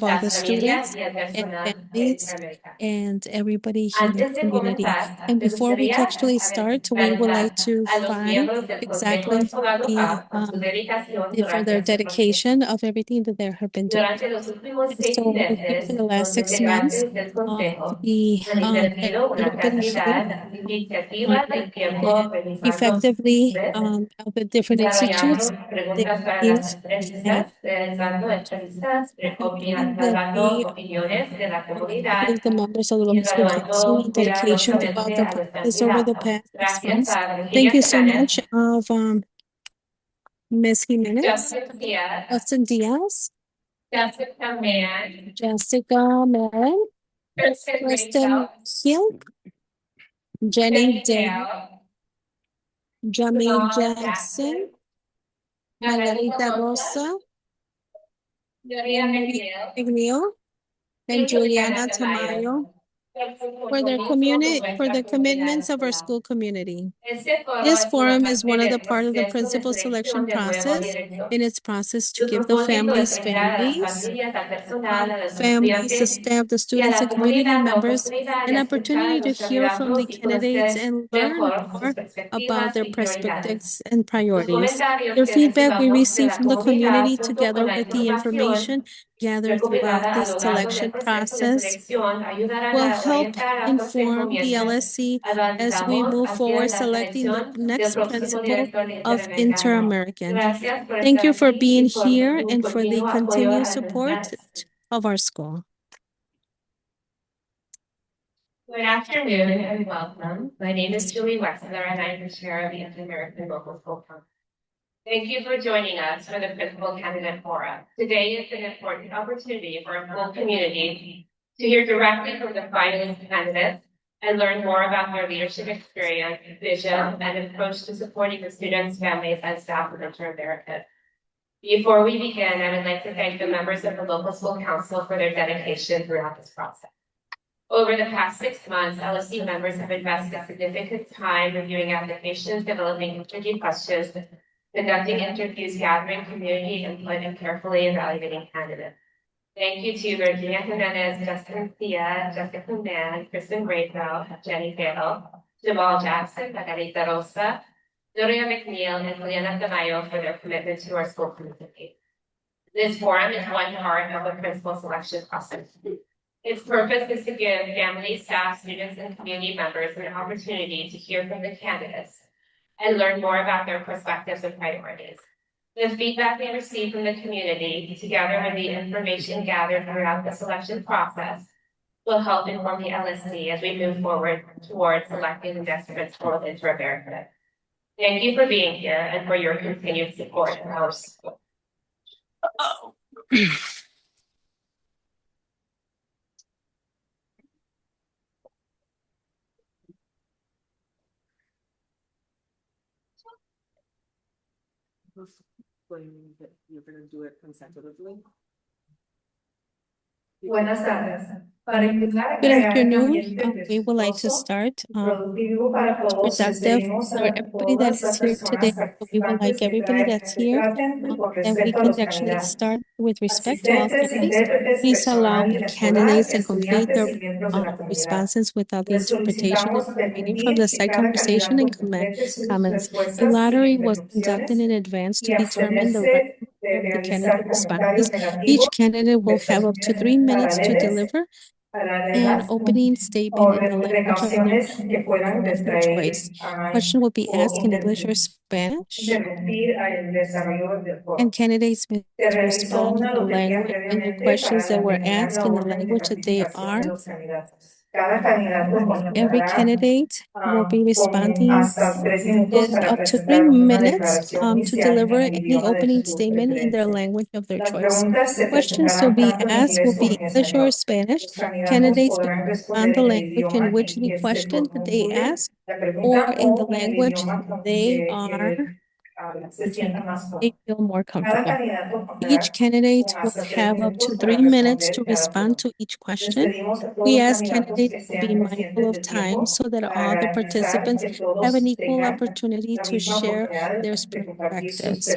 all the students and families and everybody here in the community. And before we actually start, we would like to find exactly for their dedication of everything that they have been doing. And so I think for the last 6 months, everybody here effectively of the different institutes, they here and helping give the members of the local school council and dedication throughout the process over the past 6 months. Thank you so much of Ms. Jimenez, Justin Diaz, Jessica Mann, Kristen Hill, Jenny Dale, Jamie Jackson, Margarita Rosa, McNeil, and Juliana Tamayo for their commitments of our school community. This forum is one of the part of the principal selection process in its process to give the families, the staff, the students, and community members an opportunity to hear from the candidates and learn more about their perspectives and priorities. Their feedback we receive from the community together with the information gathered throughout the selection process will help inform the LSC as we move forward selecting the next principal of Inter-American. Thank you for being here and for the continued support of our school. Good afternoon and welcome. My name is Julie Wexler and I'm the chair of the Inter-American Local School Council. Thank you for joining us for the Principal Candidate Forum. Today is an important opportunity for our full community to hear directly from the finalist candidates and learn more about their leadership experience, vision, and approach to supporting the students, families, and staff of Inter-American. Before we begin, I would like to thank the members of the local school council for their dedication throughout this process. Over the past 6 months, LSC members have invested significant time reviewing applications, developing interview questions, conducting interviews, gathering community input, and carefully evaluating candidates. Thank you to Virginia Jimenez, Justin Cia, Jessica Mann, Kristen Grayfeld, Jenny Dale, Jamal Jackson, Margarita Rosa, Doria McNeil, and Juliana Tamayo for their commitment to our school community. This forum is one part of the principal selection process. Its purpose is to give families, staff, students, and community members an opportunity to hear from the candidates and learn more about their perspectives and priorities. The feedback we receive from the community, together with the information gathered throughout the selection process, will help inform the LSC as we move forward towards selecting the next principal of Inter-American. Thank you for being here and for your continued support of our school. That you're going to do it consecutively. Buenas tardes. Good afternoon. We would like to start productive for everybody that is here today. We would like everybody that's here that we can actually start with respect to all candidates. Please allow the candidates to complete their responses without the interpretation and reading from the side conversation and comments. A lottery was conducted in advance to determine the right of the candidate responses. Each candidate will have up to 3 minutes to deliver an opening statement in the language of their choice. Question will be asked in English or Spanish, and candidates may respond in the language in the questions that were asked in the language that they are. Every candidate will be responding in up to 3 minutes to deliver any opening statement in their language of their choice. Questions to be asked will be English or Spanish. Candidates may respond the language in which the question that they ask or in the language they feel more comfortable. Each candidate will have up to 3 minutes to respond to each question. We ask candidates to be mindful of time so that all the participants have an equal opportunity to share their perspectives.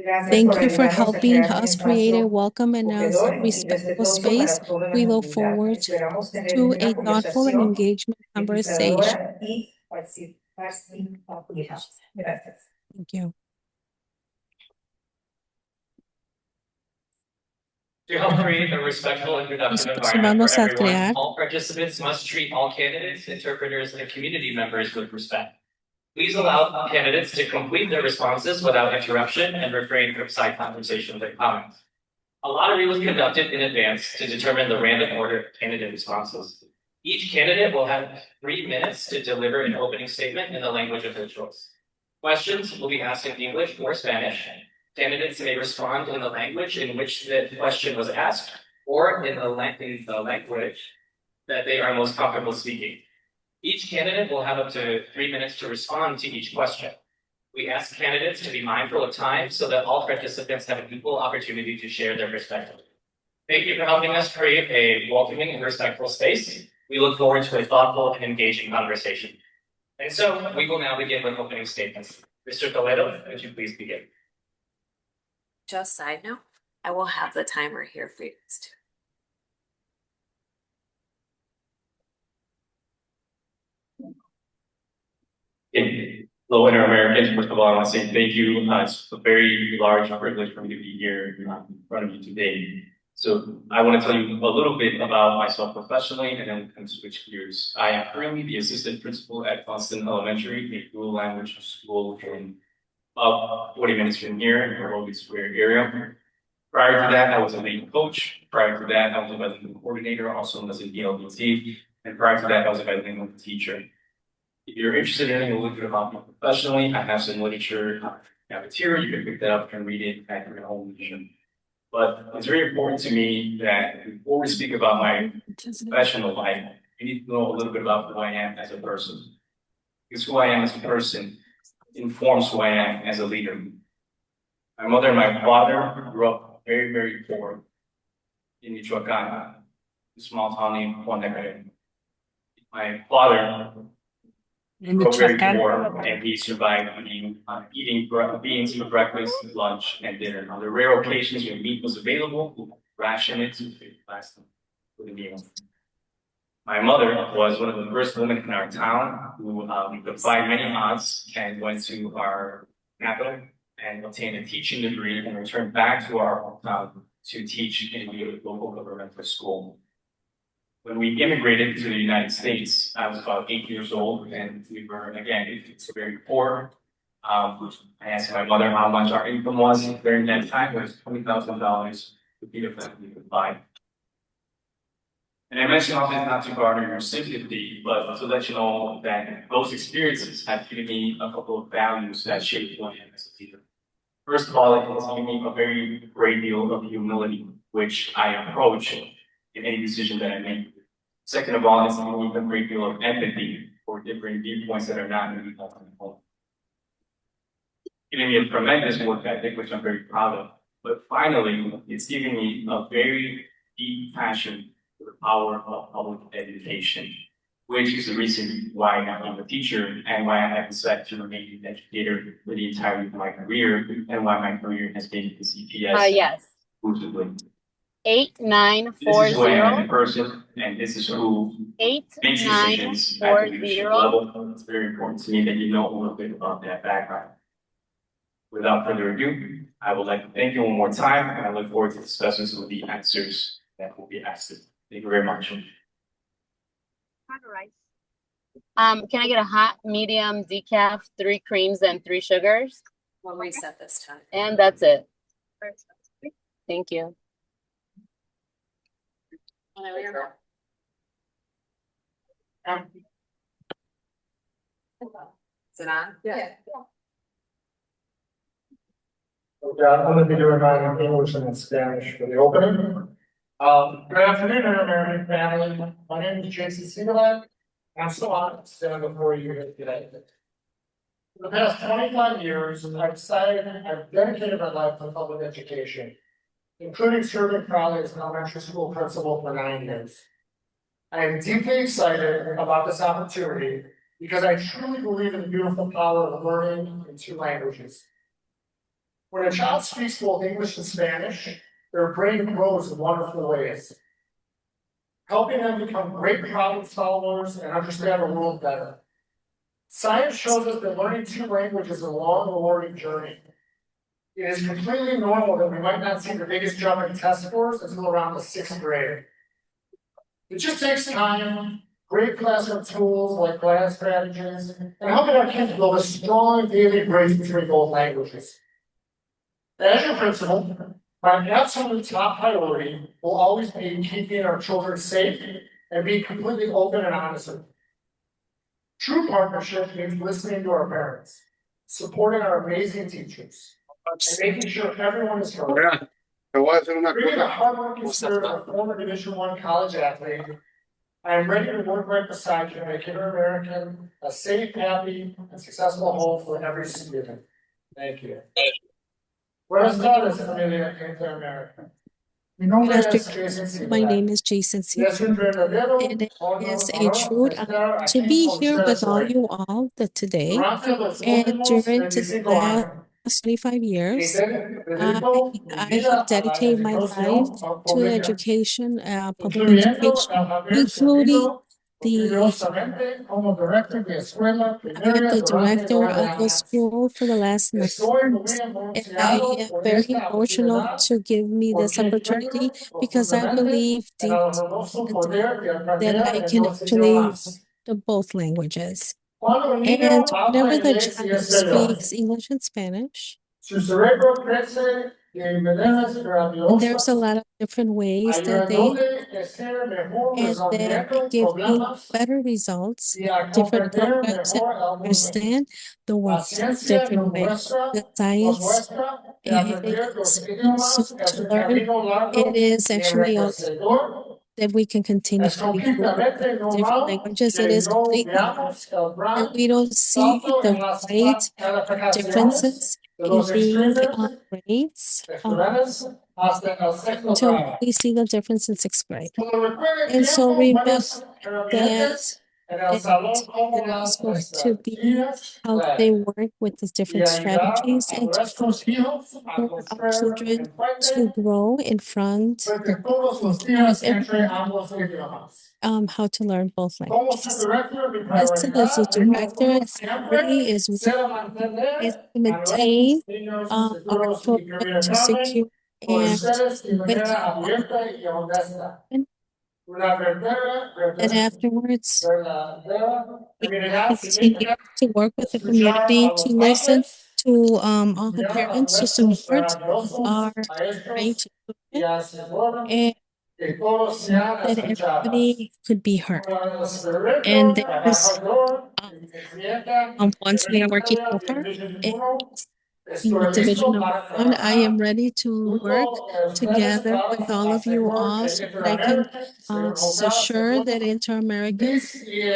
Thank you for helping us create a welcome and a respectful space. We look forward to a thoughtful and engagement conversation. Thank you. To help create a respectful and productive Nos environment for aproximamos a everyone, crear all participants must treat all candidates, interpreters, and community members with respect. Please allow candidates to complete their responses without interruption and refrain from side conversations and comments. A lottery was conducted in advance to determine the random order of candidate responses. Each candidate will have 3 minutes to deliver an opening statement in the language of their choice. Questions will be asked in English or Spanish. Candidates may respond in the language in which the question was asked or in the language that they are most comfortable speaking. Each candidate will have up to 3 minutes to respond to each question. We ask candidates to be mindful of time so that all participants have an equal opportunity to share their perspective. Thank you for helping us create a welcoming and respectful space. We look forward to a thoughtful and engaging conversation. And so we will now begin with opening statements. Mr. Toledo, would you please begin? Just side note, I will have the timer here for you guys too. Hello, Inter-Americans. First of all, I want to say thank you. It's a very large privilege for me to be here in front of you today. So I want to tell you a little bit about myself professionally, and then we can switch gears. I am currently the assistant principal at Boston Elementary, a dual language school in about 40 minutes from here in the Logan Square area. Prior to that, I was a main coach. Prior to that, I was a bilingual coordinator, also known as a DLBT. And prior to that, I was a bilingual teacher. If you're interested in learning a little bit about me professionally, I have some literature cafeteria. You can pick that up and read it at your own leisure. But it's very important to me that before we speak about my professional life, we need to know a little bit about who I am as a person. Because who I am as a person informs who I am as a leader. My mother and my father grew up very, very poor in Michoacan, a small town named Juan de Cayo. My father grew up very poor, and he survived eating beans for breakfast, lunch, and dinner. On the rare occasions when meat was available, we ration it to last for the meal. My mother was one of the first women in our town who defied many odds and went to our capital and obtained a teaching degree and returned back to our hometown to teach in the local governmental school. When we immigrated to the United States, I was about 8 years old, and we were, again, it's very poor. I asked my mother how much our income was. During that time, it was $20,000 to feed a family of 5. And I mentioned all this not to garner your sympathy, but to let you know that those experiences have given me a couple of values that shaped who I am as a leader. First of all, it has given me a very great deal of humility, which I approach in any decision that I make. Second of all, it's given me a great deal of empathy for different viewpoints that are not really helpful. Giving me a tremendous work ethic, which I'm very proud of. But finally, it's given me a very deep passion for the power of public education, which is the reason why I'm a teacher and why I have decided to remain an educator for the entirety of my career, and why my career has been the CPS Yes. exclusively. 8940. This is who I am in person, and this is who makes decisions at the leadership 8940. level. It's very important to me that you know a little bit about that background. Without further ado, I would like to thank you one more time, and I look forward to discussing some of the answers that will be asked. Thank you very much. Can I get a hot, medium, decaf, 3 creams, and 3 sugars? We'll reset this time. And that's it. Thank you. Is it on? Yeah. Okay, I'm going to be doing mine in English and in Spanish for the opening. Good afternoon, Inter-American family. My name is Jason Siegellak. I'm so honored to stand before you here today. For the past 25 years, I've dedicated my life to public education, including serving proudly as an elementary school principal for 9 years. I am deeply excited about this opportunity because I truly believe in the beautiful power of learning in 2 languages. When a child speaks both English and Spanish, their brain grows in wonderful ways, helping them become great problem solvers and understand the world better. Science shows us that learning two languages is a long, rewarding journey. It is completely normal that we might not see the biggest jump in test scores until around the sixth grade. It just takes time, great classroom tools like class strategies, and helping our kids build a strong daily bridge between both languages. As your principal, my absolute top priority will always be keeping our children safe and being completely open and honest with them. True partnership means listening to our parents, supporting our amazing teachers, and making sure everyone is heard. Mira, te voy a hacer una Bringing a cosa. hardworking spirit of a former Division I college athlete, I am ready to work right beside you to make Inter-American a safe, happy, and successful home for every student. Thank you. Buenas tardes, familia Inter-American. Mi Good nombre es afternoon. Jason My Siegellak. name is Jason Y es un verdadero and it is a honor true honor estar to aquí be con here with ustedes all hoy. you all today. Durante los And últimos during the 25 last años, 25 years, I, dedico mi I vida have a la dedicated my life educación to pública, education, public incluyendo education, el haber including servido the orgullosamente como director de escuela I am primaria the durante director 9 of the años. school for the last 9 Estoy muy years. And I emocionado am por very esta emotional oportunidad to give me this porque opportunity creo because I profundamente believe en el deep hermoso and poder de that aprender I en can dos actually idiomas. the both languages. Cuando un niño And habla whenever the inglés y child español, speaks English and Spanish, su cerebro crece de maneras and there's a grandiosas, lot of different ways that they ayudándote a ser mejor and that resolviendo give you problemas better results, y a different comprender programs that mejor el mundo. understand the La world ciencia different ways. The nos science muestra que aprender dos is so idiomas es to un learn. camino It largo is y actually all enriquecedor. that we can continue Es to learn completamente different normal languages. It que is no completely veamos el that gran we don't see salto the en las great calificaciones differences de in los the extremos grades estudiantes hasta el sexto until grado. we see the difference in sixth grade. Pero recuerde And so tiempo remember buenas that herramientas en el salón como there are las supposed to be estrategias how they clave work with the y different ayudar strategies a and to nuestros hijos a for our construir children el to puente grow in front entre todos los días and entre ambos idiomas. how to learn both Como su languages. director, mi As to the prioridad número director, uno really siempre is será mantener to a maintain nuestros niños our seguros y que children to traten secure con and ustedes de with manera abierta y honesta. and Una afterwards verdadera we comunidad continue significa to work with the escuchar a community, to los listen padres, to all the mirar a parents, to nuestros support maravillosos our great maestros y children, asegurar and que todos sean that escuchados. everybody could be heard. Nuestro director, And there's trabajador, um, presidenta, once we are working over Division in 1, the estoy division listo number para 1, I am trabajar ready to work junto a ustedes together para with all of you asegurar all que so that I can Inter-América se volverá assure that seguro, Inter-American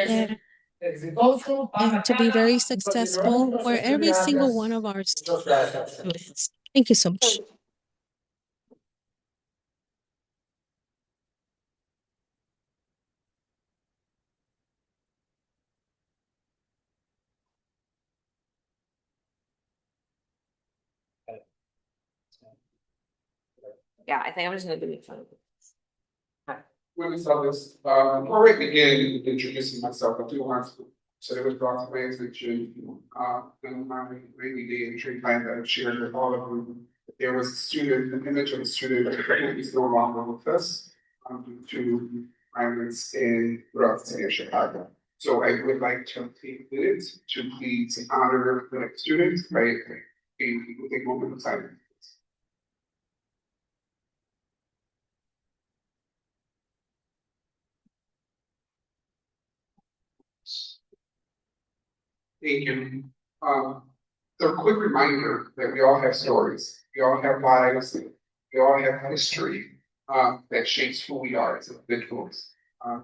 that exitoso para to be very cada uno de successful nuestros where every single one estudiantes. of our Muchas gracias. students. Thank you so much. Yeah, I think I'm just gonna do it fun. Buenas tardes. Before I begin introducing myself, I do want to say it was brought to my attention, in my rainy day entry plan that I've shared with all of you. There was a student, an image of a student who is no longer with us, due to violence in throughout the city of Chicago. So I would like to take a minute to please honor the student by a moment of silence. Thank you. So a quick reminder that we all have stories, we all have lives, we all have history that shapes who we are as individuals. And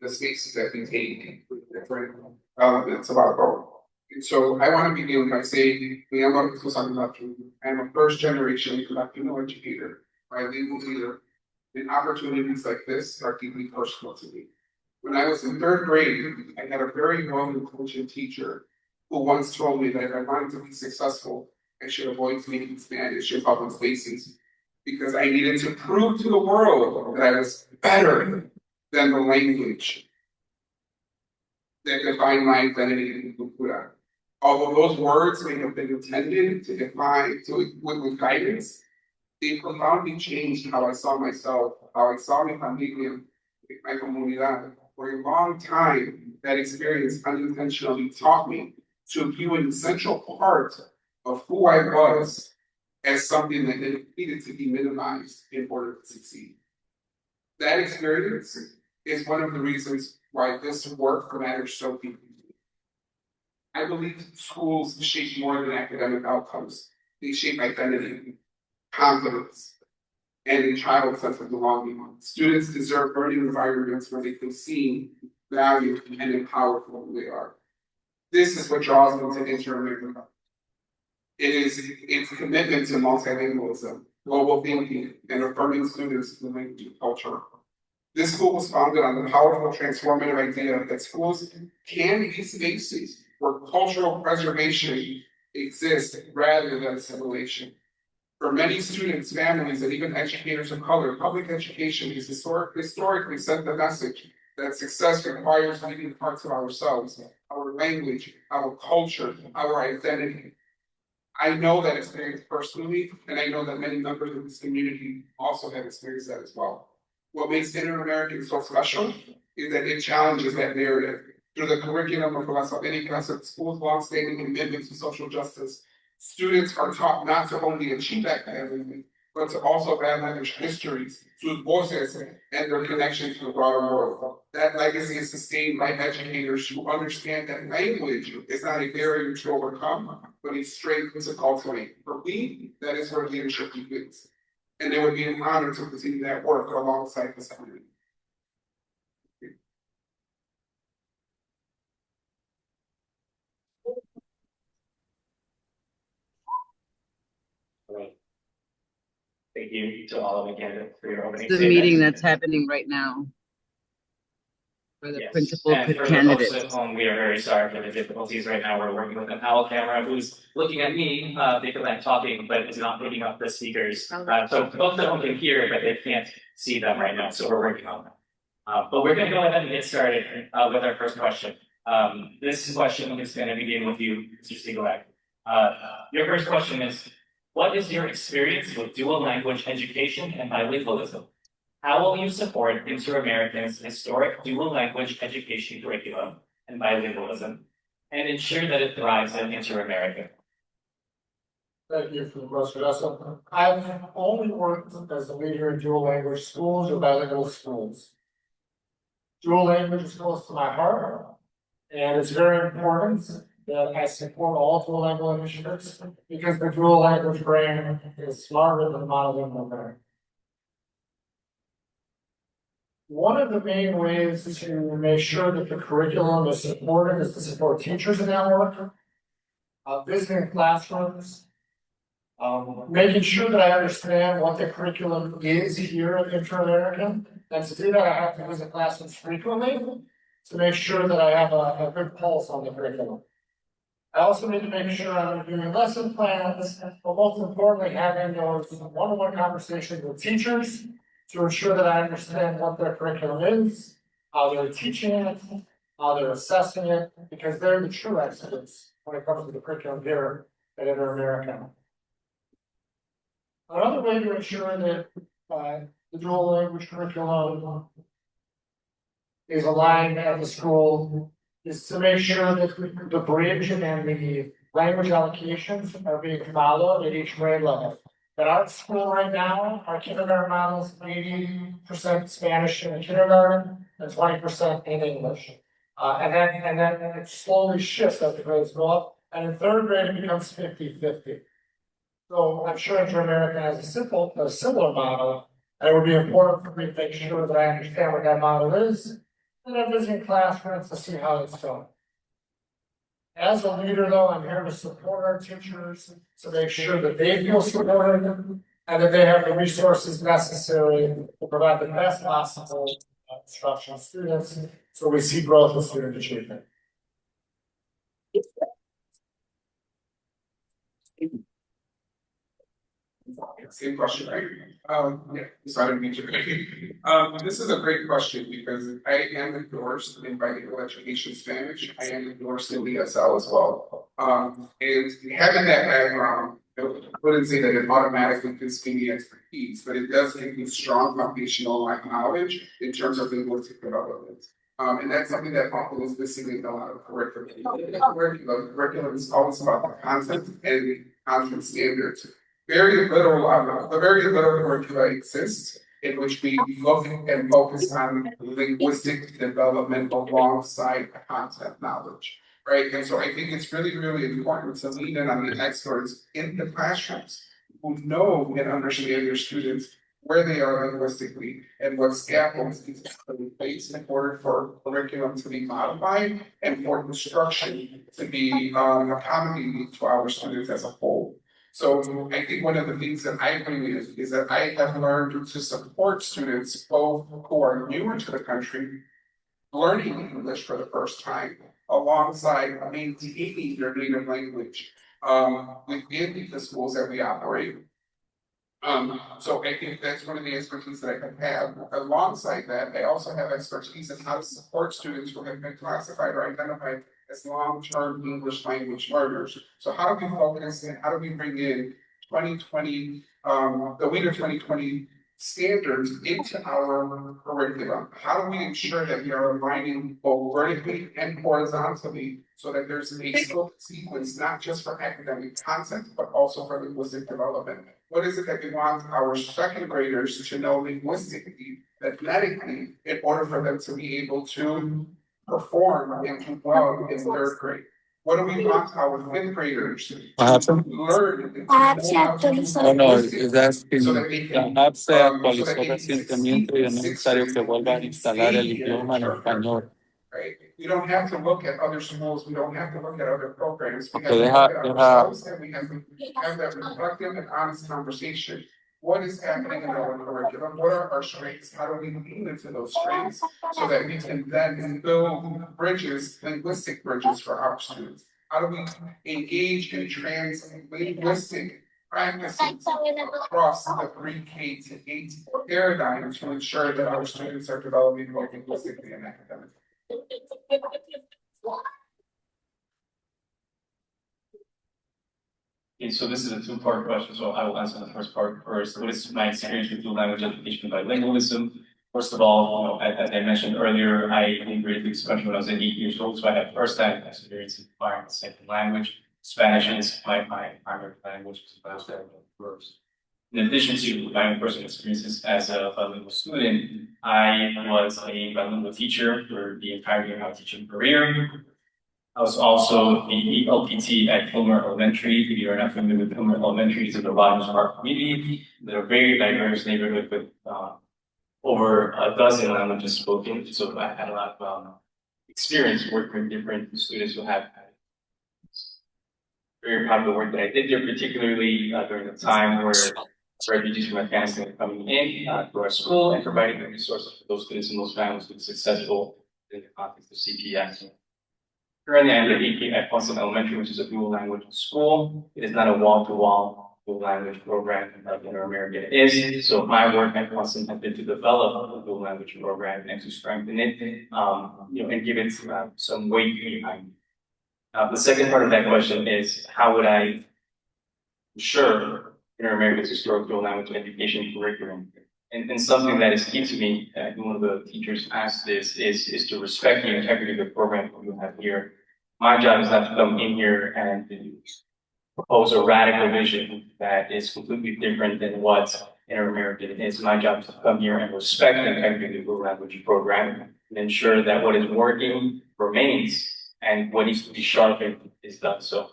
the spaces that we take with different elements of our growth. And so I want to begin by saying, I am a first generation Latino educator, bilingual leader, and opportunities like this are deeply personal to me. When I was in third grade, I had a very well-intentioned teacher who once told me that if I wanted to be successful, I should avoid speaking Spanish in public spaces because I needed to prove to the world that I was better than the language that defined my identity in cultura. Although those words may have been intended to define with guidance, they profoundly changed how I saw myself, how I saw my familia, my comunidad. For a long time, that experience unintentionally taught me to view an essential part of who I was as something that needed to be minimized in order to succeed. That experience is one of the reasons why this work matters so deeply. I believe schools shape more than academic outcomes. They shape identity, confidence, and a child's sense of belonging. Students deserve learning environments where they feel seen, valued, and empowered for who they are. This is what draws them to Inter-America. It is its commitment to multilingualism, global thinking, and affirming students' language and culture. This school was founded on the powerful transformative idea that schools can be spaces where cultural preservation exists rather than assimilation. For many students, families, and even educators of color, public education has historically sent the message that success requires leaving parts of ourselves, our language, our culture, our identity. I know that experience personally, and I know that many members of this community also have experienced that as well. What makes Inter-American so special is that it challenges that narrative. Through the curriculum of Las Americas, school's longstanding commitment to social justice, students are taught not to only achieve academically, but to also value their histories, sus voces, and their connection to the broader world. That legacy is sustained by educators who understand that language is not a barrier to overcome, but a strength to cultivate. For me, that is where leadership begins. And it would be an honor to continue that work alongside this community. Great. Thank you to all of you again for your opening The statement. meeting that's happening right now. For the Yes. principal And for candidate. the folks at home, we are very sorry for the difficulties right now. We're working with an owl camera who's looking at me because I'm talking, but is not picking up the speakers. So both of them can hear, but they can't see them right now. So we're working on that. But we're going to go ahead and get started with our first question. This question is going to begin with you, Mr. Siegellak. Your first question is, what is your experience with dual language education and bilingualism? How will you support Inter-American's historic dual language education curriculum and bilingualism and ensure that it thrives in Inter-America? Thank you for the question. I've only worked as a leader in dual language schools or bilingual schools. Dual language is close to my heart, and it's very important that I support all dual language initiatives because the dual language brain is smarter than the monolingual brain. One of the main ways to make sure that the curriculum is supported is to support teachers in that work, visiting classrooms, making sure that I understand what the curriculum is here at Inter-American. And to do that, I have to visit classrooms frequently to make sure that I have a good pulse on the curriculum. I also need to make sure I'm reviewing lesson plans, but most importantly, having those one-on-one conversations with teachers to ensure that I understand what their curriculum is, how they're teaching it, how they're assessing it, because they're the true experts when it comes to the curriculum here at Inter-American. Another way to ensure that the dual language curriculum is aligned at the school is to make sure that the bridge and the language allocations are being followed at each grade level. At our school right now, our kindergarten model is 80% Spanish in kindergarten and 20% in English. And then it slowly shifts as the grades go up. And in third grade, it becomes 50-50. So I'm sure Inter-American has a similar model, and it would be important for me to make sure that I understand what that model is, and I'm visiting classrooms to see how it's going. As a leader, though, I'm here to support our teachers to make sure that they feel supported and that they have the resources necessary to provide the best possible instruction to students, so we see growth in student achievement. Same question, right? Yeah, so I didn't mean to. This is a great question because I am endorsed in bilingual education Spanish. I am endorsed in ESL as well. And having that background, I wouldn't say that it automatically gives me expertise, but it does give me strong foundational knowledge in terms of linguistic development. And that's something that often is missing in a lot of curriculum. Curriculum is always about the content and content standards. Very little curricula exists in which we look and focus on linguistic development alongside content knowledge, right? And so I think it's really, really important to lean in on the experts in the classrooms who know and understand their students where they are linguistically and what scaffolds need to put in place in order for curriculum to be modified and for instruction to be accommodating to our students as a whole. So I think one of the things that I bring is that I have learned to support students both who are newer to the country, learning English for the first time, alongside maintaining their native language within the schools that we operate. So I think that's one of the expertise that I have. Alongside that, I also have expertise in how to support students who have been classified or identified as long-term English language learners. So how do we focus and how do we bring in 2020, the Winter 2020 standards into our curriculum? How do we ensure that we are aligning both vertically and horizontally so that there's a scope sequence, not just for academic content, but also for linguistic development? What is it that we want our second graders to know linguistically, phonetically, in order for them to be able to perform and do well in third grade? What do we want our fifth graders to learn and to know how to do linguistically so that they can, La app se so actualizó that they can recientemente y succeed in es sixth necesario grade que vuelva a and instalar el stay in idioma en third grade? español. Right? We don't have to look at other schools, we don't have to look at other programs, we have Porque to look at deja, ourselves and we have to have that reflective and honest conversation. What is happening in our curriculum? What are our strengths? How do we lean into those strengths so that we can then build bridges, linguistic bridges for our students? How do we engage in linguistic practices across the pre-K to 8 paradigm to ensure that our students are developing both linguistically and academically? Okay, so this is a two-part question, so I will answer the first part first. What is my experience with dual language education and bilingualism? First of all, as I mentioned earlier, I immigrated to country when I was 8 years old, so I had first-hand experience in acquiring the second language. Spanish is my primary language, so I was there first. In addition to my own personal experiences as a bilingual student, I was a bilingual teacher for the entirety of my teaching career. I was also the ELPT at Kilmer Elementary. If you're not familiar with Kilmer Elementary, it's in the Rogers Park community. They're a very diverse neighborhood with over a dozen languages spoken. So I had a lot of experience working with different students who have very proud of the work that I did there, particularly during the time where refugees from Afghanistan were coming in to our school and providing the resources for those students and those families to be successful in the context of CPS. Currently, I'm at Boston Elementary, which is a dual language school. It is not a wall-to-wall dual language program like Inter-American is. So my work at Boston has been to develop a dual language program and to strengthen it, and give it some weight behind. The second part of that question is how would I ensure Inter-American's historic dual language education curriculum? And something that is key to me, one of the teachers asked this, is to respect the integrity of the program that you have here. My job is not to come in here and propose a radical vision that is completely different than what Inter-American is. My job is to come here and respect the integrity of the dual language program and ensure that what is working remains and what needs to be sharpened is done. So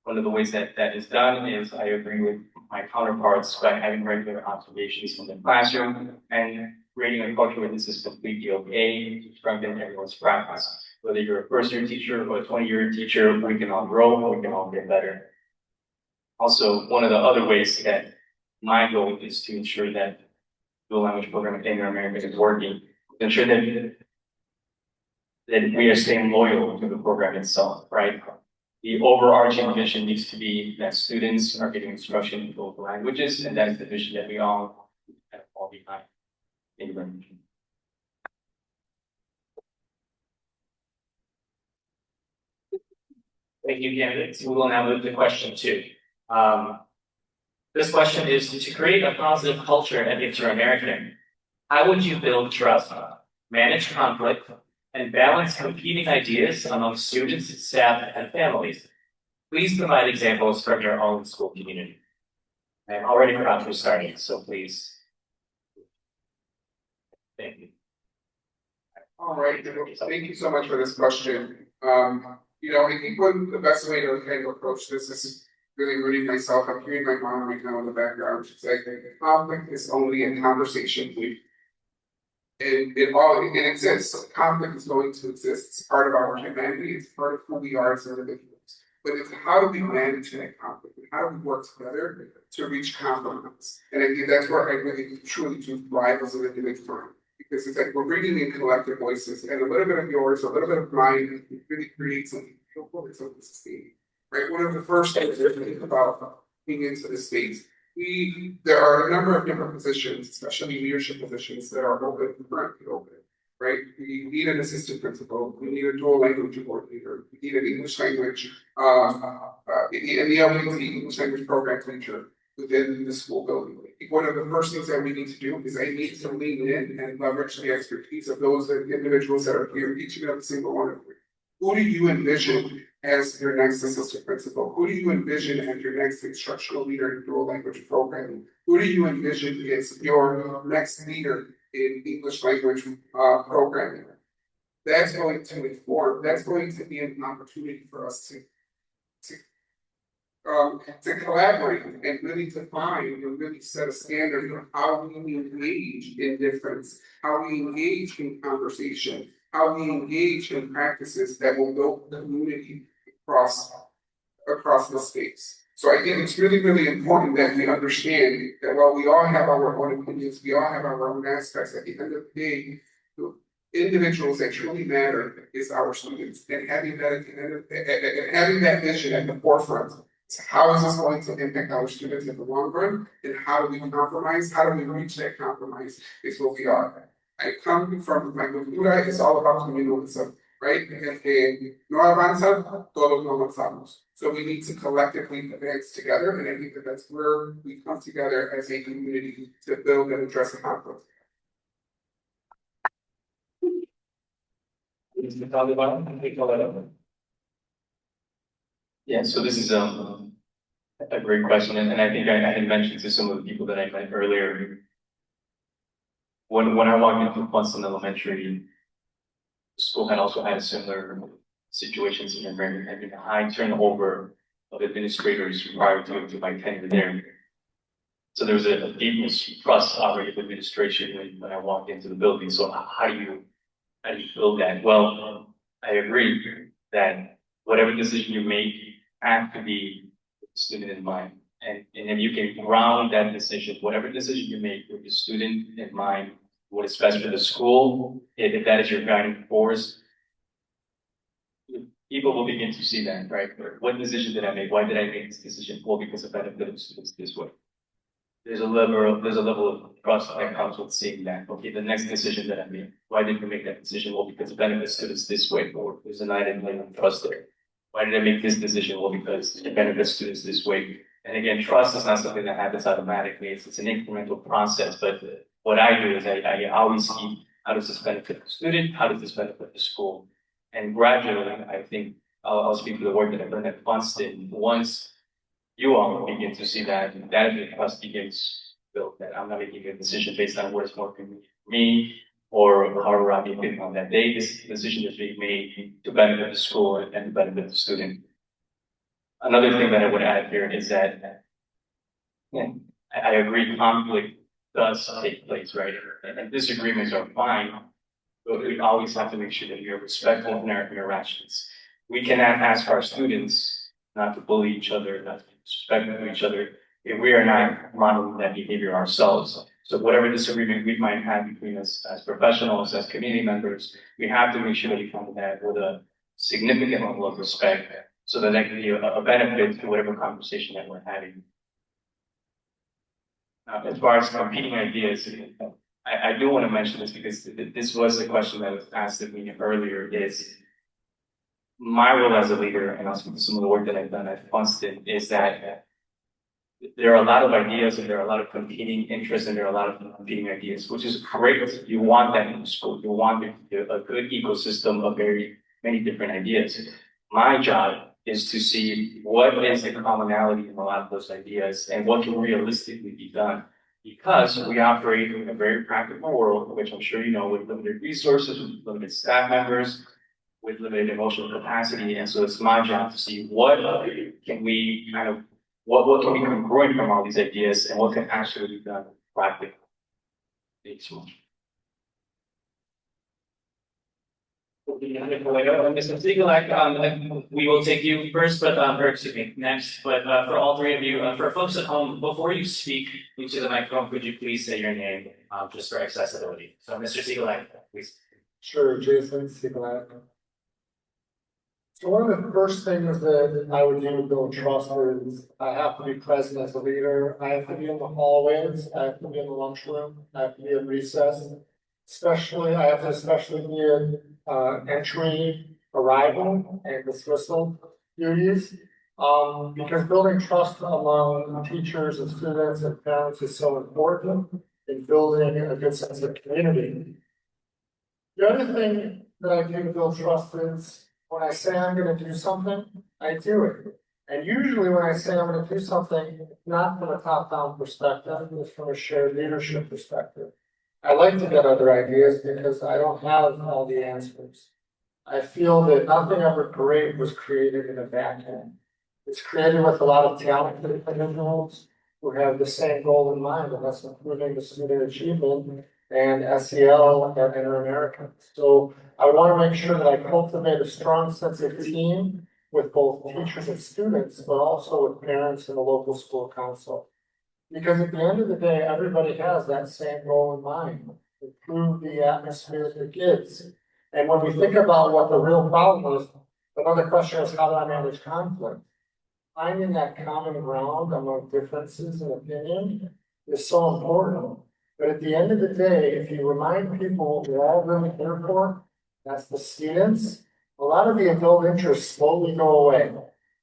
one of the ways that that is done is I agree with my counterparts by having regular observations in the classroom and creating a culture where this is completely okay to strengthen everyone's practice. Whether you're a first-year teacher or a 20-year teacher, we can all grow, we can all get better. Also, one of the other ways that my goal is to ensure that dual language program at Inter-American is working, to ensure that we are staying loyal to the program itself, right? The overarching mission needs to be that students are getting instruction in both languages, and that is the vision that we all have fall behind. Thank you very much. Thank you, candidates. We will now move to question 2. This question is, to create a positive culture at Inter-American, how would you build trust, manage conflict, and balance competing ideas among students, staff, and families? Please provide examples from your own school community. I'm already proud to start, so please. Thank you. All right, thank you so much for this question. I think the best way to kind of approach this is really rooting myself. I'm hearing my mom right now in the background. She's like, conflict is only a conversation. It exists. Conflict is going to exist. It's part of our humanity. It's part of who we are as individuals. But it's how do we manage that conflict? And how do we work together to reach compromise? And I think that's where I really truly do thrive as an individual. Because it's like we're bringing in collective voices, and a little bit of yours, a little bit of mine, really creates something sustainable. Right? One of the first things to think about being into the space, there are a number of different positions, especially leadership positions, that are currently open. Right? We need an assistant principal, we need a dual language coordinator, we need an English language, an ELPT, English language program teacher within the school building. One of the first things that we need to do is I need to lean in and leverage the expertise of those individuals that are here, each and every single one of you. Who do you envision as your next assistant principal? Who do you envision as your next instructional leader in dual language programming? Who do you envision as your next leader in English language programming? That's going to inform, that's going to be an opportunity for us to collaborate and really define and really set a standard for how we engage in difference, how we engage in conversation, how we engage in practices that will build community across the space. So I think it's really, really important that we understand that while we all have our own opinions, we all have our own aspects, at the end of the day, the individuals that truly matter is our students. And having that at the end of, and having that vision at the forefront. So how is this going to impact our students in the long run? And how do we compromise? How do we reach that compromise? Is what we are. I come from my cultura, it's all about communalism, right? And no avanza, todos no avanzamos. So we need to collectively advance together, and I think that that's where we come together as a community to build and address the conflict. Mr. Saldivar, can you call that up? Yeah, so this is a great question, and I think I had mentioned to some of the people that I met earlier. When I walked into Funston Elementary, the school had also had similar situations in America, having a high turnover of administrators prior to my tenure there. So there was a deep mistrust already of administration when I walked into the building. So how do you build that? Well, I agree that whatever decision you make have to be with the student in mind. And if you can ground that decision, whatever decision you make with the student in mind, what is best for the school, if that is your guiding force, people will begin to see that, right? What decision did I make? Why did I make this decision? Well, because of benefit of students this way. There's a level of trust that comes with seeing that. Okay, the next decision that I made, why did we make that decision? Well, because it benefits students this way, or there's an item of trust there. Why did I make this decision? Well, because it benefits students this way. And again, trust is not something that happens automatically. It's an incremental process. But what I do is I always see how does this benefit the student? How does this benefit the school? And gradually, I think I'll speak to the work that I've done at Funston. Once you all begin to see that the trust begins built, that I'm not making a decision based on what is more convenient for me or however I'm feeling on that day. This decision is being made to benefit the school and to benefit the student. Another thing that I would add here is that I agree conflict does take place, right? And disagreements are fine, but we always have to make sure that we are respectful in our interactions. We cannot ask our students not to bully each other, not to be disrespectful to each other, if we are not modeling that behavior ourselves. So whatever disagreement we might have between us as professionals, as community members, we have to make sure that we come to that with a significant level of respect so that can be a benefit to whatever conversation that we're having. As far as competing ideas, I do want to mention this because this was a question that was asked of me earlier, is my role as a leader, and also some of the work that I've done at Funston, is that there are a lot of ideas and there are a lot of competing interests and there are a lot of competing ideas, which is great. You want that in school. You want a good ecosystem of very many different ideas. My job is to see what is the commonality in a lot of those ideas and what can realistically be done. Because we operate in a very practical world, which I'm sure you know, with limited resources, with limited staff members, with limited emotional capacity. And so it's my job to see what can we kind of what can become growing from all these ideas and what can actually be done practically. Thanks so much. Mr. Siegellak, we will take you first, but or excuse me, next. But for all three of you, for folks at home, before you speak into the microphone, could you please say your name, just for accessibility? So, Mr. Siegellak, please. Sure, Jason Siegellak. So one of the first things that I would do to build trust is I have to be present as a leader. I have to be in the hallways. I have to be in the lunchroom. I have to be at recess. I have to especially be at entry, arrival, and dismissal duties. Because building trust among teachers and students and parents is so important in building a good sense of community. The other thing that I do to build trust is when I say I'm going to do something, I do it. And usually when I say I'm going to do something, it's not from a top-down perspective, it's from a shared leadership perspective. I like to get other ideas because I don't have all the answers. I feel that nothing ever great was created in a vacuum. It's created with a lot of talented individuals who have the same goal in mind, and that's improving the student achievement and SEL and Inter-American. So I want to make sure that I cultivate a strong sense of team with both teachers and students, but also with parents and the local school council. Because at the end of the day, everybody has that same goal in mind, improve the atmosphere for kids. And when we think about what the real problem is, another question is how do I manage conflict? Finding that common ground among differences in opinion is so important. But at the end of the day, if you remind people what we're all really here for, that's the students, a lot of the adult interests slowly go away.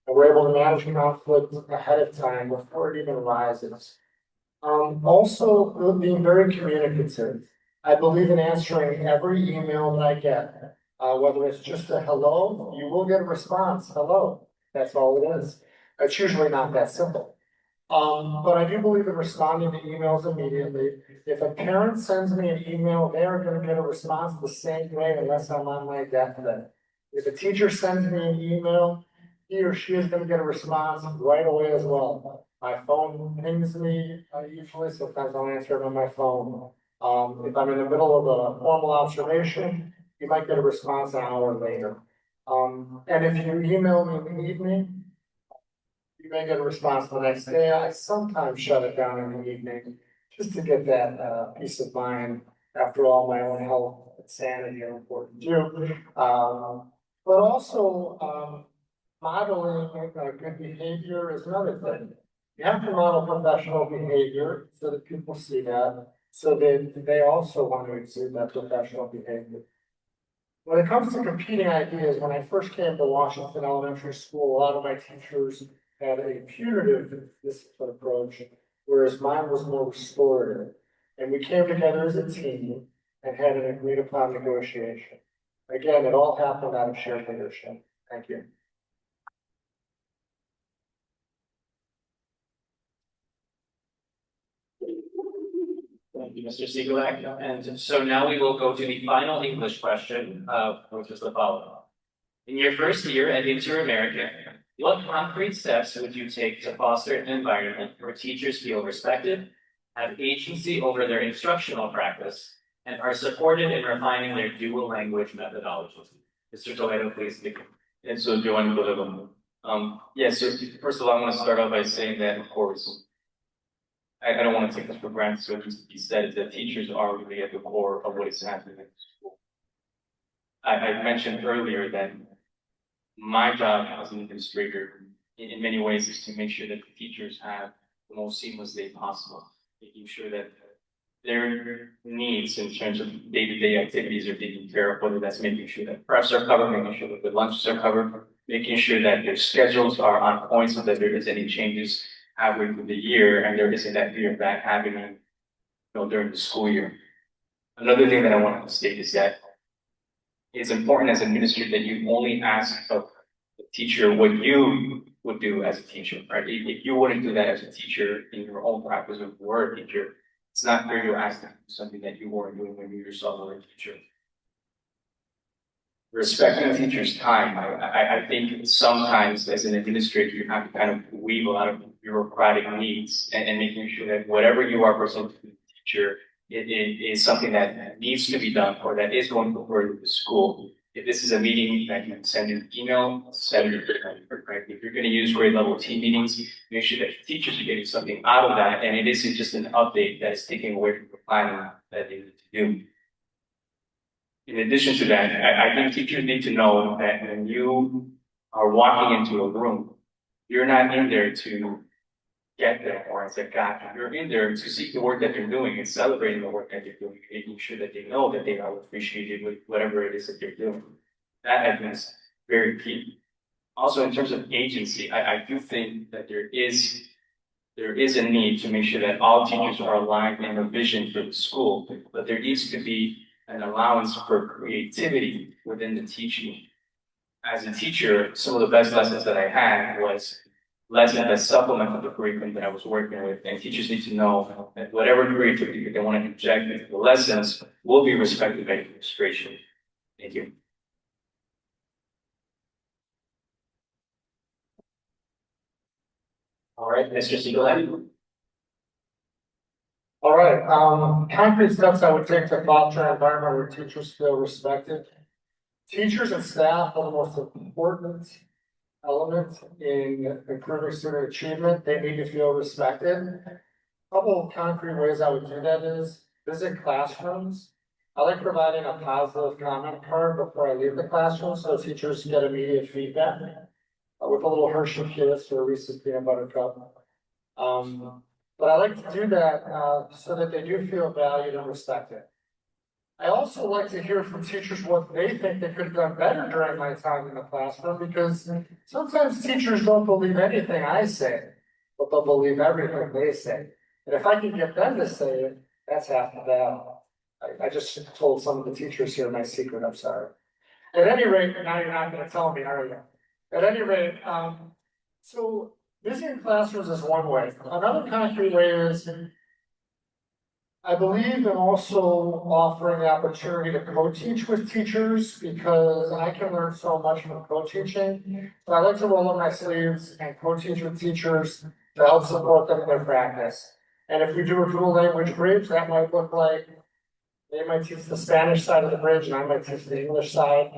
And we're able to manage conflict ahead of time before it even arises. Also, being very communicative. I believe in answering every email that I get. Whether it's just a hello, you will get a response, hello. That's all it is. It's usually not that simple. But I do believe in responding to emails immediately. If a parent sends me an email, they are going to get a response the same way unless I'm on my deathbed. If a teacher sends me an email, he or she is going to get a response right away as well. My phone pings me usually, sometimes I'll answer it on my phone. If I'm in the middle of a formal observation, you might get a response an hour later. And if you email me in the evening, you may get a response the next day. I sometimes shut it down in the evening just to get that peace of mind. After all, my own health and sanity are important too. But also modeling good behavior is another thing. You have to model professional behavior so that people see that, so that they also want to exude that professional behavior. When it comes to competing ideas, when I first came to Washington Elementary School, a lot of my teachers had a punitive discipline approach, whereas mine was more restorative. And we came together as a team and had an agreed upon negotiation. Again, it all happened out of shared leadership. Thank you. Thank you, Mr. Siegellak. And so now we will go to the final English question, which is the following. In your first year at Inter-American, what concrete steps would you take to foster an environment where teachers feel respected, have agency over their instructional practice, and are supported in refining their dual language methodologies? Mr. Toledo, please begin. And so, Giovani Toledo. So first of all, I want to start off by saying that, of course, I don't want to take this for granted, so it needs to be said that teachers are really at the core of what is happening in the school. I mentioned earlier that my job as an administrator in many ways is to make sure that the teachers have the most seamless day possible, making sure that their needs in terms of day-to-day activities are taken care of, whether that's making sure that preps are covered, making sure that the lunches are covered, making sure that their schedules are on point so that there is any changes halfway through the year and there isn't that fear of that happening, during the school year. Another thing that I wanted to state is that it's important as an administrator that you only ask of the teacher what you would do as a teacher, right? If you wouldn't do that as a teacher in your own practice if you were a teacher, it's not fair to ask them to do something that you weren't doing when you yourself were a teacher. Respecting the teacher's time, I think sometimes as an administrator, you have to kind of weave a lot of bureaucratic needs and making sure that whatever you are presenting to the teacher, it is something that needs to be done or that is going to further the school. If this is a meeting that you can send an email, send it, right? If you're going to use grade level team meetings, make sure that teachers are getting something out of that and it isn't just an update that is taking away from the planning that they need to do. In addition to that, I think teachers need to know that when you are walking into a room, you're not in there to get them or as a gotcha. You're in there to see the work that they're doing and celebrating the work that they're doing, making sure that they know that they are appreciated with whatever it is that they're doing. That I think is very key. Also, in terms of agency, I do think that there is a need to make sure that all teachers are aligned in a vision for the school, but there needs to be an allowance for creativity within the teaching. As a teacher, some of the best lessons that I had was lessons that supplemented the curriculum that I was working with. And teachers need to know that whatever creativity they want to inject into the lessons will be respected by administration. Thank you. All right, Mr. Siegellak. All right, concrete steps I would take to foster an environment where teachers feel respected. Teachers and staff are the most important element in improving student achievement. They need to feel respected. A couple of concrete ways I would do that is visit classrooms. I like providing a positive comment card before I leave the classroom so teachers get immediate feedback with a little Hershey Kiss or Reese's peanut butter cup. But I like to do that so that they do feel valued and respected. I also like to hear from teachers what they think they could have done better during my time in the classroom, because sometimes teachers don't believe anything I say, but they'll believe everything they say. And if I can get them to say it, that's half the battle. I just told some of the teachers here my secret, I'm sorry. At any rate, now you're not gonna tell me, are you? At any rate, so visiting classrooms is one way. Another concrete way is I believe in also offering the opportunity to co-teach with teachers because I can learn so much from co-teaching. So I like to roll up my sleeves and co-teach with teachers to help support them in their practice. And if we do a dual language bridge, that might look like they might teach the Spanish side of the bridge and I might teach the English side.